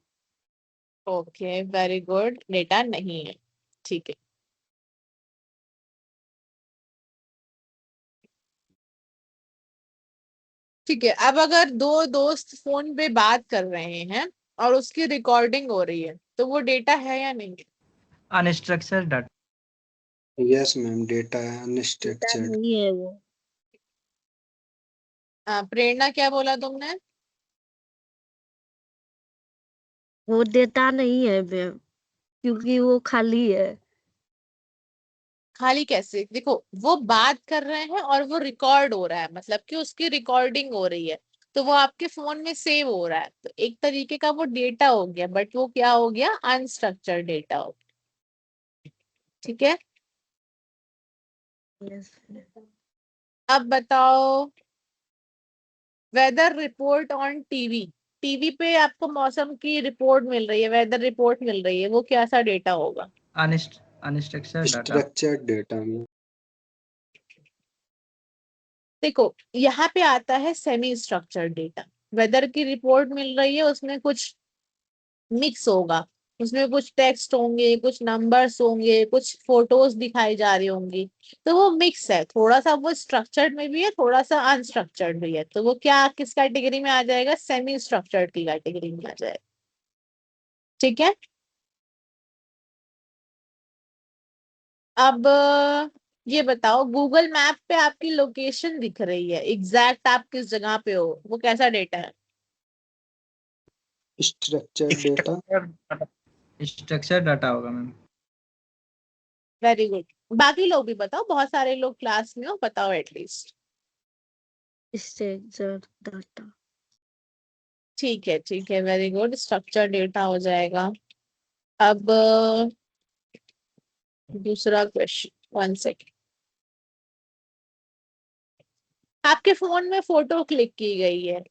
Okay, very good, data नहीं है। ठीक है, ठीक है। अब अगर दो दोस्त फोन पे बात कर रहे हैं और उसकी रिकॉर्डिंग हो रही है, तो वो डेटा है या नहीं है? Unstructured data. Yes ma'am, data है डेटा अनस्ट्रक्चर्ड। नहीं है वो। प्रेरणा, क्या बोला तुमने? वो डेटा नहीं है मैम, क्योंकि वो खाली है। खाली कैसे? देखो, वो बात कर रहे हैं और वो रिकॉर्ड हो रहा है, मतलब कि उसकी रिकॉर्डिंग हो रही है, तो वो आपके फोन में सेव हो रहा है, तो एक तरीके का वो डेटा हो गया, बट वो क्या हो गया? अनस्ट्रक्चर्ड डेटा हो गया। ठीक है, यस। अब बताओ, weather report on TV, TV पे आपको मौसम की रिपोर्ट मिल रही है, वेदर रिपोर्ट मिल रही है, वो कैसा डेटा होगा? Unstructured data. स्ट्रक्चर्ड डेटा में। देखो, यहाँ पे आता है सेमी स्ट्रक्चर्ड डेटा। वेदर की रिपोर्ट मिल रही है, उसमें कुछ मिक्स होगा, उसमें कुछ टेक्स्ट होंगे, कुछ नंबर्स होंगे, कुछ फोटोज दिखाई जा रही होंगी, तो वो मिक्स है, थोड़ा सा वो स्ट्रक्चर्ड में भी है, थोड़ा सा अनस्ट्रक्चर्ड भी है, तो वो क्या किस कैटेगरी में आ जाएगा? सेमी स्ट्रक्चर्ड की कैटेगरी में आ जाएगा। ठीक है, अब ये बताओ, गूगल मैप पे आपकी लोकेशन दिख रही है, एग्जैक्ट आप किस जगह पे हो, वो कैसा डेटा है? Structured data. स्ट्रक्चर्ड डाटा होगा मैम। वेरी गुड, बाकी लोग भी बताओ, बहुत सारे लोग क्लास में हो, बताओ एटलीस्ट। Structure data. ठीक है, वेरी गुड, स्ट्रक्चर डेटा हो जाएगा। अब दूसरा क्वेश्चन, वन सेकेंड, आपके फोन में फोटो क्लिक की गई है,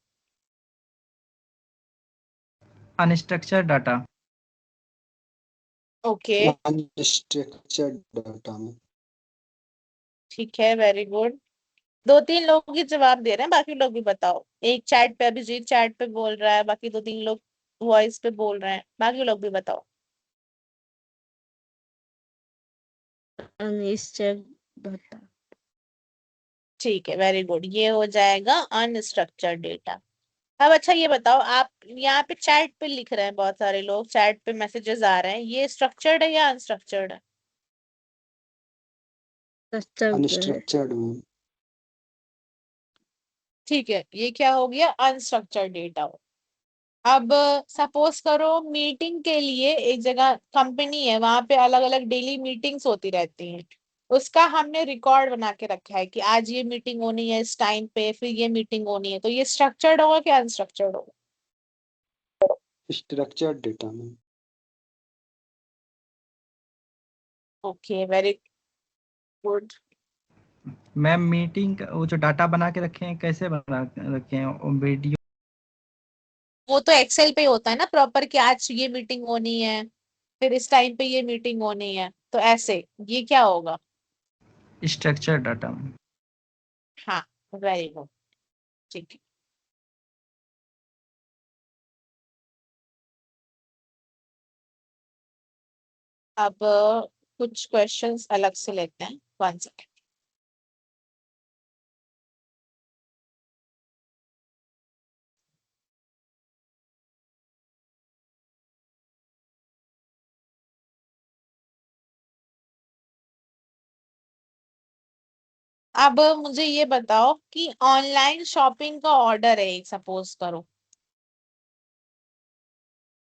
unstructured data. Okay, unstructured data में। ठीक है, वेरी गुड। दो तीन लोग ही जवाब दे रहे हैं, बाकी लोग भी बताओ। एक चैट पे, अभिजीत चैट पे बोल रहा है, बाकी दो तीन लोग वॉइस पे बोल रहे हैं, बाकी लोग भी बताओ। Unstructured data. ठीक है, वेरी गुड, ये हो जाएगा अनस्ट्रक्चर्ड डेटा। अब अच्छा ये बताओ, आप यहाँ पे चैट पे लिख रहे हैं, बहुत सारे लोग चैट पे मैसेजेस आ रहे हैं, ये स्ट्रक्चर्ड है या अनस्ट्रक्चर्ड है? स्ट्रक्चर्ड है। अनस्ट्रक्चर्ड में। ठीक है, ये क्या हो गया? अनस्ट्रक्चर्ड डेटा हो। अब सपोज करो, मीटिंग के लिए एक जगह कंपनी है, वहां पे अलग अलग डेली मीटिंग्स होती रहती हैं, उसका हमने रिकॉर्ड बना के रखा है कि आज ये मीटिंग होनी है इस टाइम पे, फिर ये मीटिंग होनी है, तो ये स्ट्रक्चर्ड होगा कि अनस्ट्रक्चर्ड होगा? स्ट्रक्चर्ड डेटा में। Okay, very good. Ma'am meeting वो जो डाटा बना के रखे हैं कैसे बना के रखे हैं? वीडियो। वो तो एक्सेल पे होता है ना प्रॉपर, कि आज ये मीटिंग होनी है, फिर इस टाइम पे ये मीटिंग होनी है, तो ऐसे ये क्या होगा? Structured data ma'am. हाँ, वेरी गुड, ठीक है। अब कुछ क्वेश्चंस अलग से लेते हैं, 1 सेकेंड। अब मुझे ये बताओ कि ऑनलाइन शॉपिंग का ऑर्डर है एक, सपोज करो,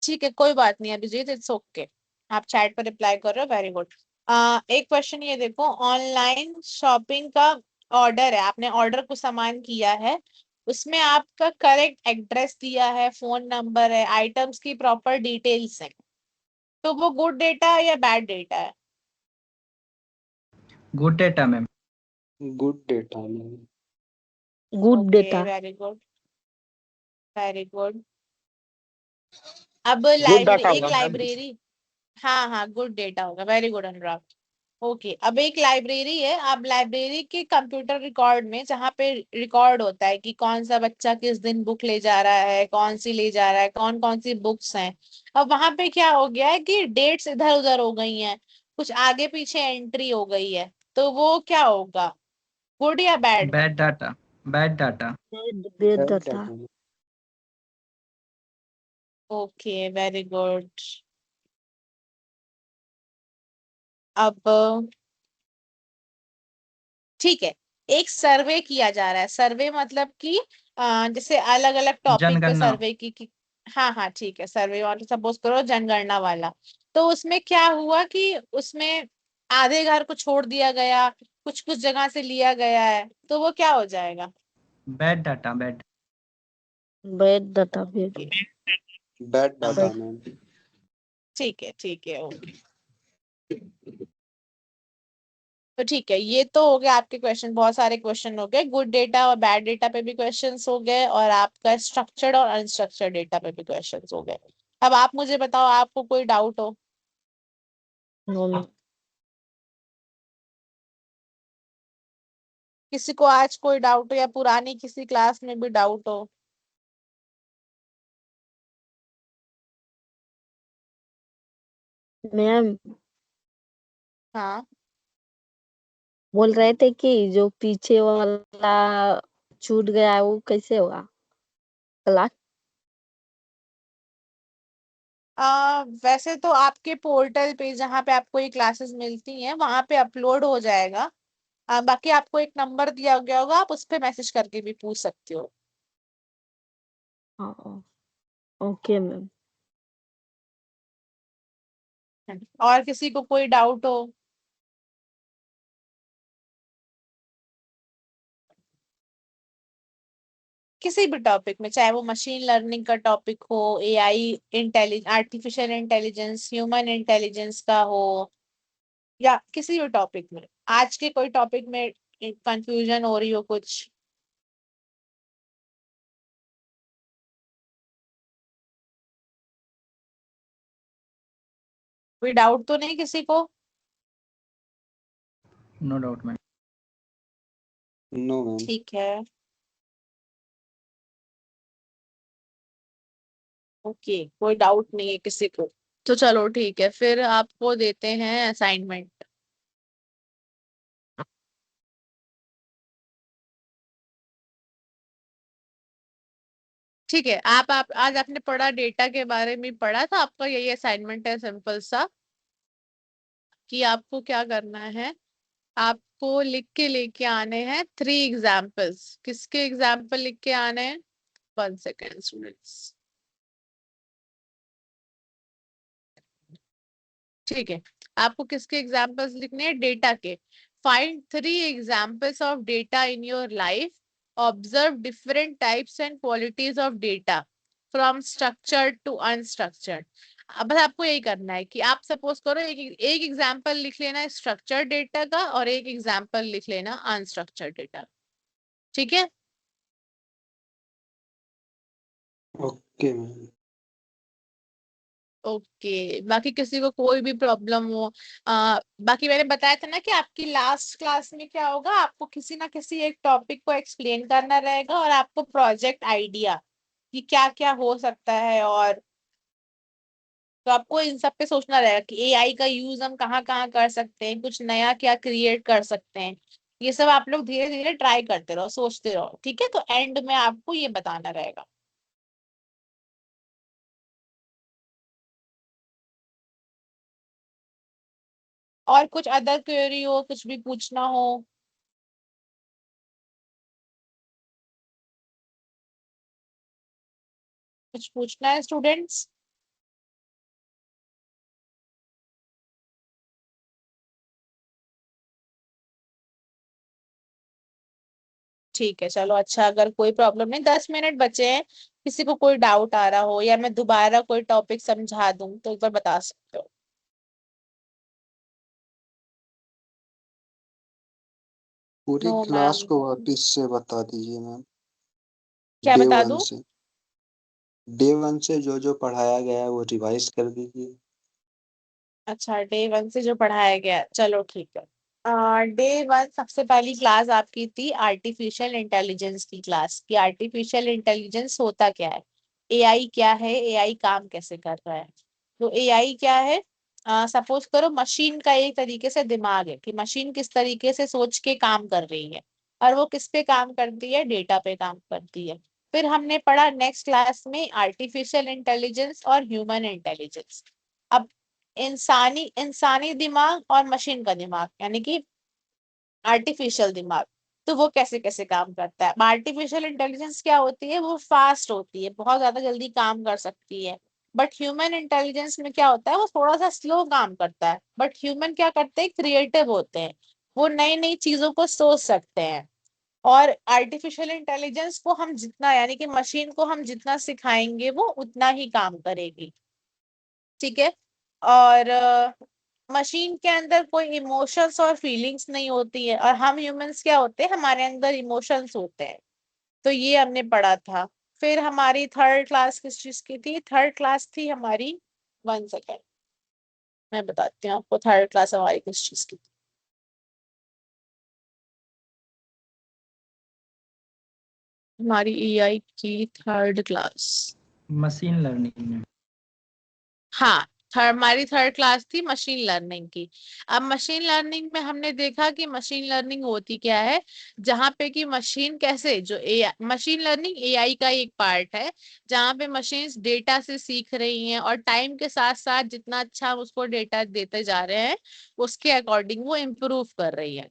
ठीक है, कोई बात नहीं अभिजीत, इट्स ओके, आप चैट पर रिप्लाई कर रहे हो, वेरी गुड। एक क्वेश्चन ये देखो, ऑनलाइन शॉपिंग का ऑर्डर है, आपने ऑर्डर को सामान किया है, उसमें आपका करेक्ट एड्रेस दिया है, फोन नंबर है, आइटम्स की प्रॉपर डिटेल्स है, तो वो गुड डेटा है या बैड डेटा है? Good data ma'am. Good data ma'am. Good okay, data. Very good, very good. अब गुड लाइब्रेरी, डाटा एक होगा मैम। लाइब्रेरी, हाँ हाँ गुड डेटा होगा, वेरी गुड अनुराग। ओके, अब एक लाइब्रेरी है, अब लाइब्रेरी के कंप्यूटर रिकॉर्ड में जहाँ पे रिकॉर्ड होता है कि कौन सा बच्चा किस दिन बुक ले जा रहा है, कौन सी ले जा रहा है, कौन कौन सी बुक्स हैं, अब वहां पे क्या हो गया है कि डेट्स इधर उधर हो गई हैं, कुछ आगे पीछे एंट्री हो गई है, तो वो क्या होगा, गुड या bad? Bad data. Bad data. Bad bad data. Data ma'am. Okay, very good. अब ठीक है, एक सर्वे किया जा रहा है, सर्वे मतलब कि जैसे अलग अलग टॉपिक पे जनगणना। सर्वे की, हाँ हाँ ठीक है, सर्वे वाला सपोज करो, जनगणना वाला, तो उसमें क्या हुआ कि उसमें आधे घर को छोड़ दिया गया, कुछ कुछ जगह से लिया गया है, तो वो क्या हो जाएगा? Bad data. Bad. Bad data भी। Bad data bad. मैम। ठीक है, ओके। तो ठीक है, ये तो हो गया आपके क्वेश्चन, बहुत सारे क्वेश्चन हो गए, गुड डेटा और बैड डेटा पे भी क्वेश्चंस हो गए, और आपका स्ट्रक्चर्ड और अनस्ट्रक्चर्ड डेटा पे भी क्वेश्चंस हो गए। अब आप मुझे बताओ, आपको कोई डाउट हो? No ma'am. किसी को आज कोई डाउट हो, या पुरानी किसी क्लास में भी डाउट हो? मैम हाँ, बोल रहे थे कि जो पीछे वाला छूट गया है वो कैसे होगा क्लास? वैसे तो आपके पोर्टल पे जहाँ पे आपको ये क्लासेस मिलती हैं वहां पे अपलोड हो जाएगा, बाकी आपको एक नंबर दिया गया होगा, आप उस पे मैसेज करके भी पूछ सकते हो। हाँ। Okay ma'am. और किसी को कोई डाउट हो? किसी भी टॉपिक में, चाहे वो मशीन लर्निंग का टॉपिक हो, AI intelligence, artificial intelligence, human intelligence का हो, या किसी भी टॉपिक में, आज के कोई टॉपिक में कंफ्यूजन हो रही हो कुछ? कोई डाउट तो नहीं किसी को? No doubt ma'am. No ma'am. ठीक है, ओके, कोई डाउट नहीं है किसी को, तो चलो ठीक है, फिर आपको देते हैं असाइनमेंट। ठीक है, आप आज आपने पढ़ा, डेटा के बारे में पढ़ा था, आपका यही असाइनमेंट है सिंपल सा, कि आपको क्या करना है, आपको लिख के लेके आने हैं 3 एग्जाम्पल्स। किसके एग्जाम्पल लिख के आने हैं? 1 सेकेंड स्टूडेंट्स, ठीक है, आपको किसके एग्जाम्पल्स लिखने हैं? डेटा के। Find 3 examples of data in your life, observe different types and qualities of data from structured to unstructured. अब बस आपको यही करना है कि आप सपोज करो एक एग्जाम्पल लिख लेना स्ट्रक्चर्ड डेटा का, और एक एग्जाम्पल लिख लेना अनस्ट्रक्चर्ड डेटा, ठीक है? Okay ma'am. ओके, बाकी किसी को कोई भी प्रॉब्लम हो, बाकी मैंने बताया था ना कि आपकी लास्ट क्लास में क्या होगा, आपको किसी ना किसी एक टॉपिक को एक्सप्लेन करना रहेगा और आपको प्रोजेक्ट आइडिया कि क्या क्या हो सकता है, और तो आपको इन सब पे सोचना रहेगा कि एआई का यूज हम कहाँ कहाँ कर सकते हैं, कुछ नया क्या क्रिएट कर सकते हैं। ये सब आप लोग धीरे धीरे ट्राई करते रहो, सोचते रहो, ठीक है। तो एंड में आपको ये बताना रहेगा। और कुछ अदर क्वेरी हो, कुछ भी पूछना हो? कुछ पूछना है स्टूडेंट्स? ठीक है, चलो अच्छा, अगर कोई प्रॉब्लम नहीं, 10 मिनट बचे हैं, किसी को कोई डाउट आ रहा हो या मैं दोबारा कोई टॉपिक समझा दूं तो एक बार बता सकते हो। पूरी नो क्लास मैम। को वापस से बता दीजिए मैम। क्या डे बता वन दूं? से डे वन से जो जो पढ़ाया गया है वो रिवाइज कर दीजिए। अच्छा, डे वन से जो पढ़ाया गया, चलो ठीक है। डे वन सबसे पहली क्लास आपकी थी आर्टिफिशियल इंटेलिजेंस की क्लास, कि आर्टिफिशियल इंटेलिजेंस होता क्या है, एआई क्या है, एआई काम कैसे कर रहा है। तो एआई क्या है, सपोज करो मशीन का एक तरीके से दिमाग है, कि मशीन किस तरीके से सोच के काम कर रही है, और वो किस पे काम करती है, डेटा पे काम करती है। फिर हमने पढ़ा नेक्स्ट क्लास में आर्टिफिशियल इंटेलिजेंस और ह्यूमन इंटेलिजेंस। अब इंसानी इंसानी दिमाग और मशीन का दिमाग, यानी कि आर्टिफिशियल दिमाग, तो वो कैसे कैसे काम करता है। आर्टिफिशियल इंटेलिजेंस क्या होती है, वो फास्ट होती है, बहुत ज्यादा जल्दी काम कर सकती है। बट ह्यूमन इंटेलिजेंस में क्या होता है, वो थोड़ा सा स्लो काम करता है। बट ह्यूमन क्या करते हैं, क्रिएटिव होते हैं, वो नई नई चीजों को सोच सकते हैं। और आर्टिफिशियल इंटेलिजेंस को हम जितना, यानी कि मशीन को हम जितना सिखाएंगे वो उतना ही काम करेगी, ठीक है। और मशीन के अंदर कोई इमोशंस और फीलिंग्स नहीं होती है, और हम ह्यूमंस क्या होते हैं, हमारे अंदर इमोशंस होते हैं। तो ये हमने पढ़ा था। फिर हमारी थर्ड क्लास किस चीज की थी, थर्ड क्लास थी हमारी, 1 सेकेंड मैं बताती हूँ आपको, थर्ड क्लास हमारी किस चीज की थी। हमारी एआई की थर्ड क्लास, मशीन लर्निंग में। हाँ, हमारी थर्ड क्लास थी मशीन लर्निंग की। अब मशीन लर्निंग में हमने देखा कि मशीन लर्निंग होती क्या है, जहाँ पे कि मशीन कैसे, जो एआई, मशीन लर्निंग एआई का एक पार्ट है, जहाँ पे मशीन्स डेटा से सीख रही हैं, और टाइम के साथ साथ जितना अच्छा हम उसको डेटा देते जा रहे हैं, उसके अकॉर्डिंग वो इम्प्रूव कर रही है।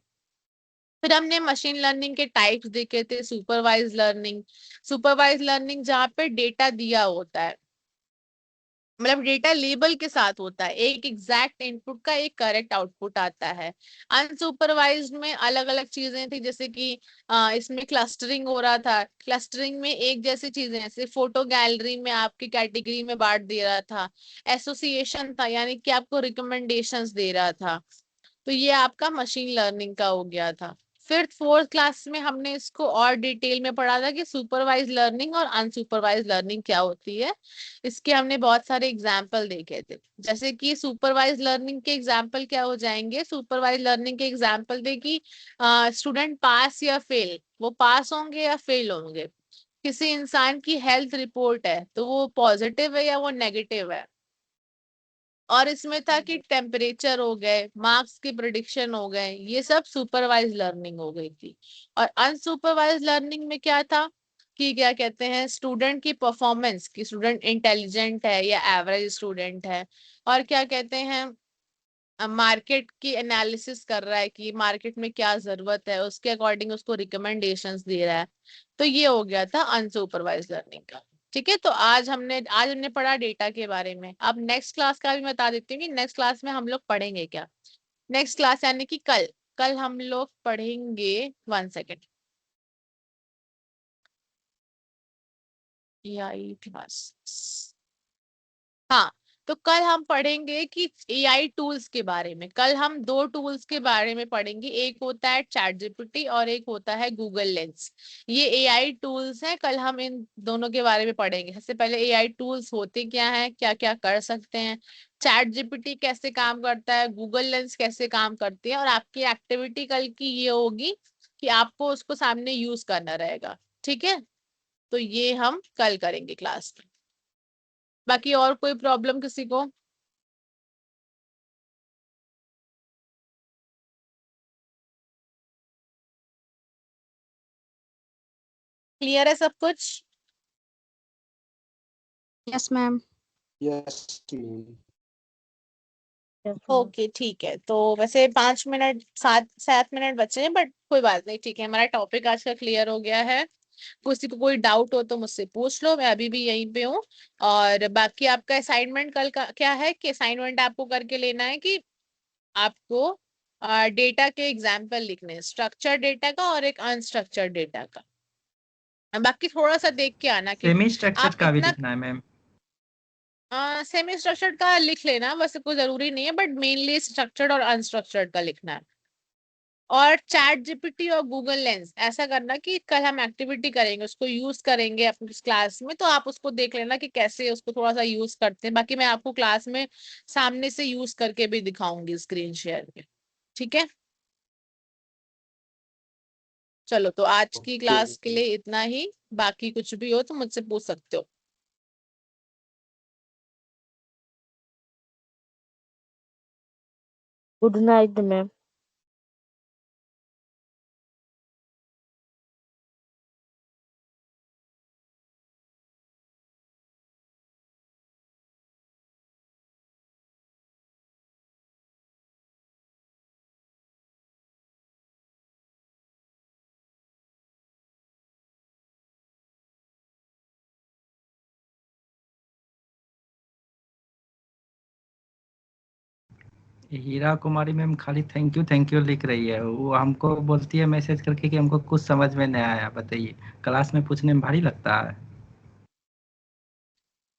फिर हमने मशीन लर्निंग के टाइप्स देखे थे, सुपरवाइज लर्निंग, सुपरवाइज लर्निंग जहाँ पे डेटा दिया होता है, मतलब डेटा लेबल के साथ होता है, एक एग्जैक्ट इनपुट का एक करेक्ट आउटपुट आता है। अनसुपरवाइज्ड में अलग अलग चीजें थी, जैसे कि इसमें क्लस्टरिंग हो रहा था, क्लस्टरिंग में एक जैसी चीजें, जैसे फोटो गैलरी में आपकी कैटेगरी में बांट दे रहा था, एसोसिएशन था, यानी कि आपको रिकमेंडेशंस दे रहा था। तो ये आपका मशीन लर्निंग का हो गया था। फिर फोर्थ क्लास में हमने इसको और डिटेल में पढ़ा था कि सुपरवाइज लर्निंग और अनसुपरवाइज लर्निंग क्या होती है। इसके हमने बहुत सारे एग्जाम्पल देखे थे, जैसे कि सुपरवाइज लर्निंग के एग्जाम्पल क्या हो जाएंगे, सुपरवाइज लर्निंग के एग्जाम्पल दे कि स्टूडेंट पास या फेल, वो पास होंगे या फेल होंगे। किसी इंसान की हेल्थ रिपोर्ट है, तो वो पॉजिटिव है या वो नेगेटिव है। और इसमें था कि टेम्परेचर हो गए, मार्क्स की प्रिडिक्शन हो गए, ये सब सुपरवाइज लर्निंग हो गई थी। और अनसुपरवाइज लर्निंग में क्या था, कि क्या कहते हैं, स्टूडेंट की परफॉर्मेंस, कि स्टूडेंट इंटेलिजेंट है या एवरेज स्टूडेंट है, और क्या कहते हैं, मार्केट की एनालिसिस कर रहा है कि मार्केट में क्या जरूरत है, उसके अकॉर्डिंग उसको रिकमेंडेशंस दे रहा है। तो ये हो गया था अनसुपरवाइज लर्निंग का। ठीक है, तो आज हमने पढ़ा डेटा के बारे में। अब नेक्स्ट क्लास का भी बता देती हूँ कि नेक्स्ट क्लास में हम लोग पढ़ेंगे क्या। नेक्स्ट क्लास यानी कि कल, कल हम लोग पढ़ेंगे, 1 सेकेंड, क्लास, हाँ, तो कल हम पढ़ेंगे कि एआई टूल्स के बारे में। कल हम 2 टूल्स के बारे में पढ़ेंगे, एक होता है चैट जीपीटी और एक होता है गूगल लेंस। ये एआई टूल्स हैं, कल हम इन दोनों के बारे में पढ़ेंगे। सबसे पहले एआई टूल्स होते क्या हैं, क्या क्या कर सकते हैं, चैट जीपीटी कैसे काम करता है, गूगल लेंस कैसे काम करती है, और आपकी एक्टिविटी कल की ये होगी कि आपको उसको सामने यूज करना रहेगा। ठीक है, तो ये हम कल करेंगे क्लास में। बाकी और कोई प्रॉब्लम किसी को? क्लियर है सब कुछ? Yes ma'am. Yes ma'am. Yes, ma'am. Okay ठीक है, तो वैसे 5 मिनट 7 मिनट बचे हैं, बट कोई बात नहीं, ठीक है, हमारा टॉपिक आज का क्लियर हो गया है। किसी को कोई डाउट हो तो मुझसे पूछ लो, मैं अभी भी यहीं पे हूँ। और बाकी आपका असाइनमेंट कल का क्या है कि असाइनमेंट आपको करके लेना है कि आपको डेटा के एग्जाम्पल लिखने हैं, स्ट्रक्चर डेटा का और एक अनस्ट्रक्चर्ड डेटा का। बाकी थोड़ा सा देख के आना कि सेमी स्ट्रक्चर आप का भी इतना लिखना है मैम? सेमी स्ट्रक्चर्ड का लिख लेना, वैसे कोई जरूरी नहीं है, बट मेनली स्ट्रक्चर्ड और अनस्ट्रक्चर्ड का लिखना है। और चैट जीपीटी और गूगल लेंस ऐसा करना कि कल हम एक्टिविटी करेंगे, उसको यूज करेंगे अपनी क्लास में, तो आप उसको देख लेना कि कैसे उसको थोड़ा सा यूज करते हैं। बाकी मैं आपको क्लास में सामने से यूज करके भी दिखाऊंगी स्क्रीन शेयर में। ठीक है, चलो तो आज की क्लास के लिए इतना ही। बाकी कुछ भी हो तो मुझसे पूछ सकते हो। Good night, ma'am. हीरा कुमारी मैम खाली थैंक यू लिख रही है। वो हमको बोलती है मैसेज करके कि हमको कुछ समझ में नहीं आया, बताइए क्लास में पूछने में भारी लगता है।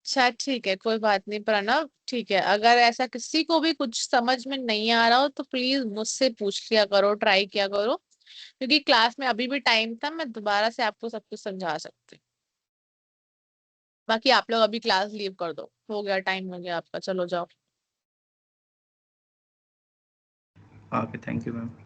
अच्छा ठीक है, कोई बात नहीं प्रणव, ठीक है, अगर ऐसा किसी को भी कुछ समझ में नहीं आ रहा हो तो प्लीज मुझसे पूछ लिया करो, ट्राई किया करो, क्योंकि क्लास में अभी भी टाइम था, मैं दोबारा से आपको सब कुछ समझा सकती हूँ। बाकी आप लोग अभी क्लास लीव कर दो, हो गया, टाइम हो गया आपका, चलो जाओ। Okay thank you ma'am.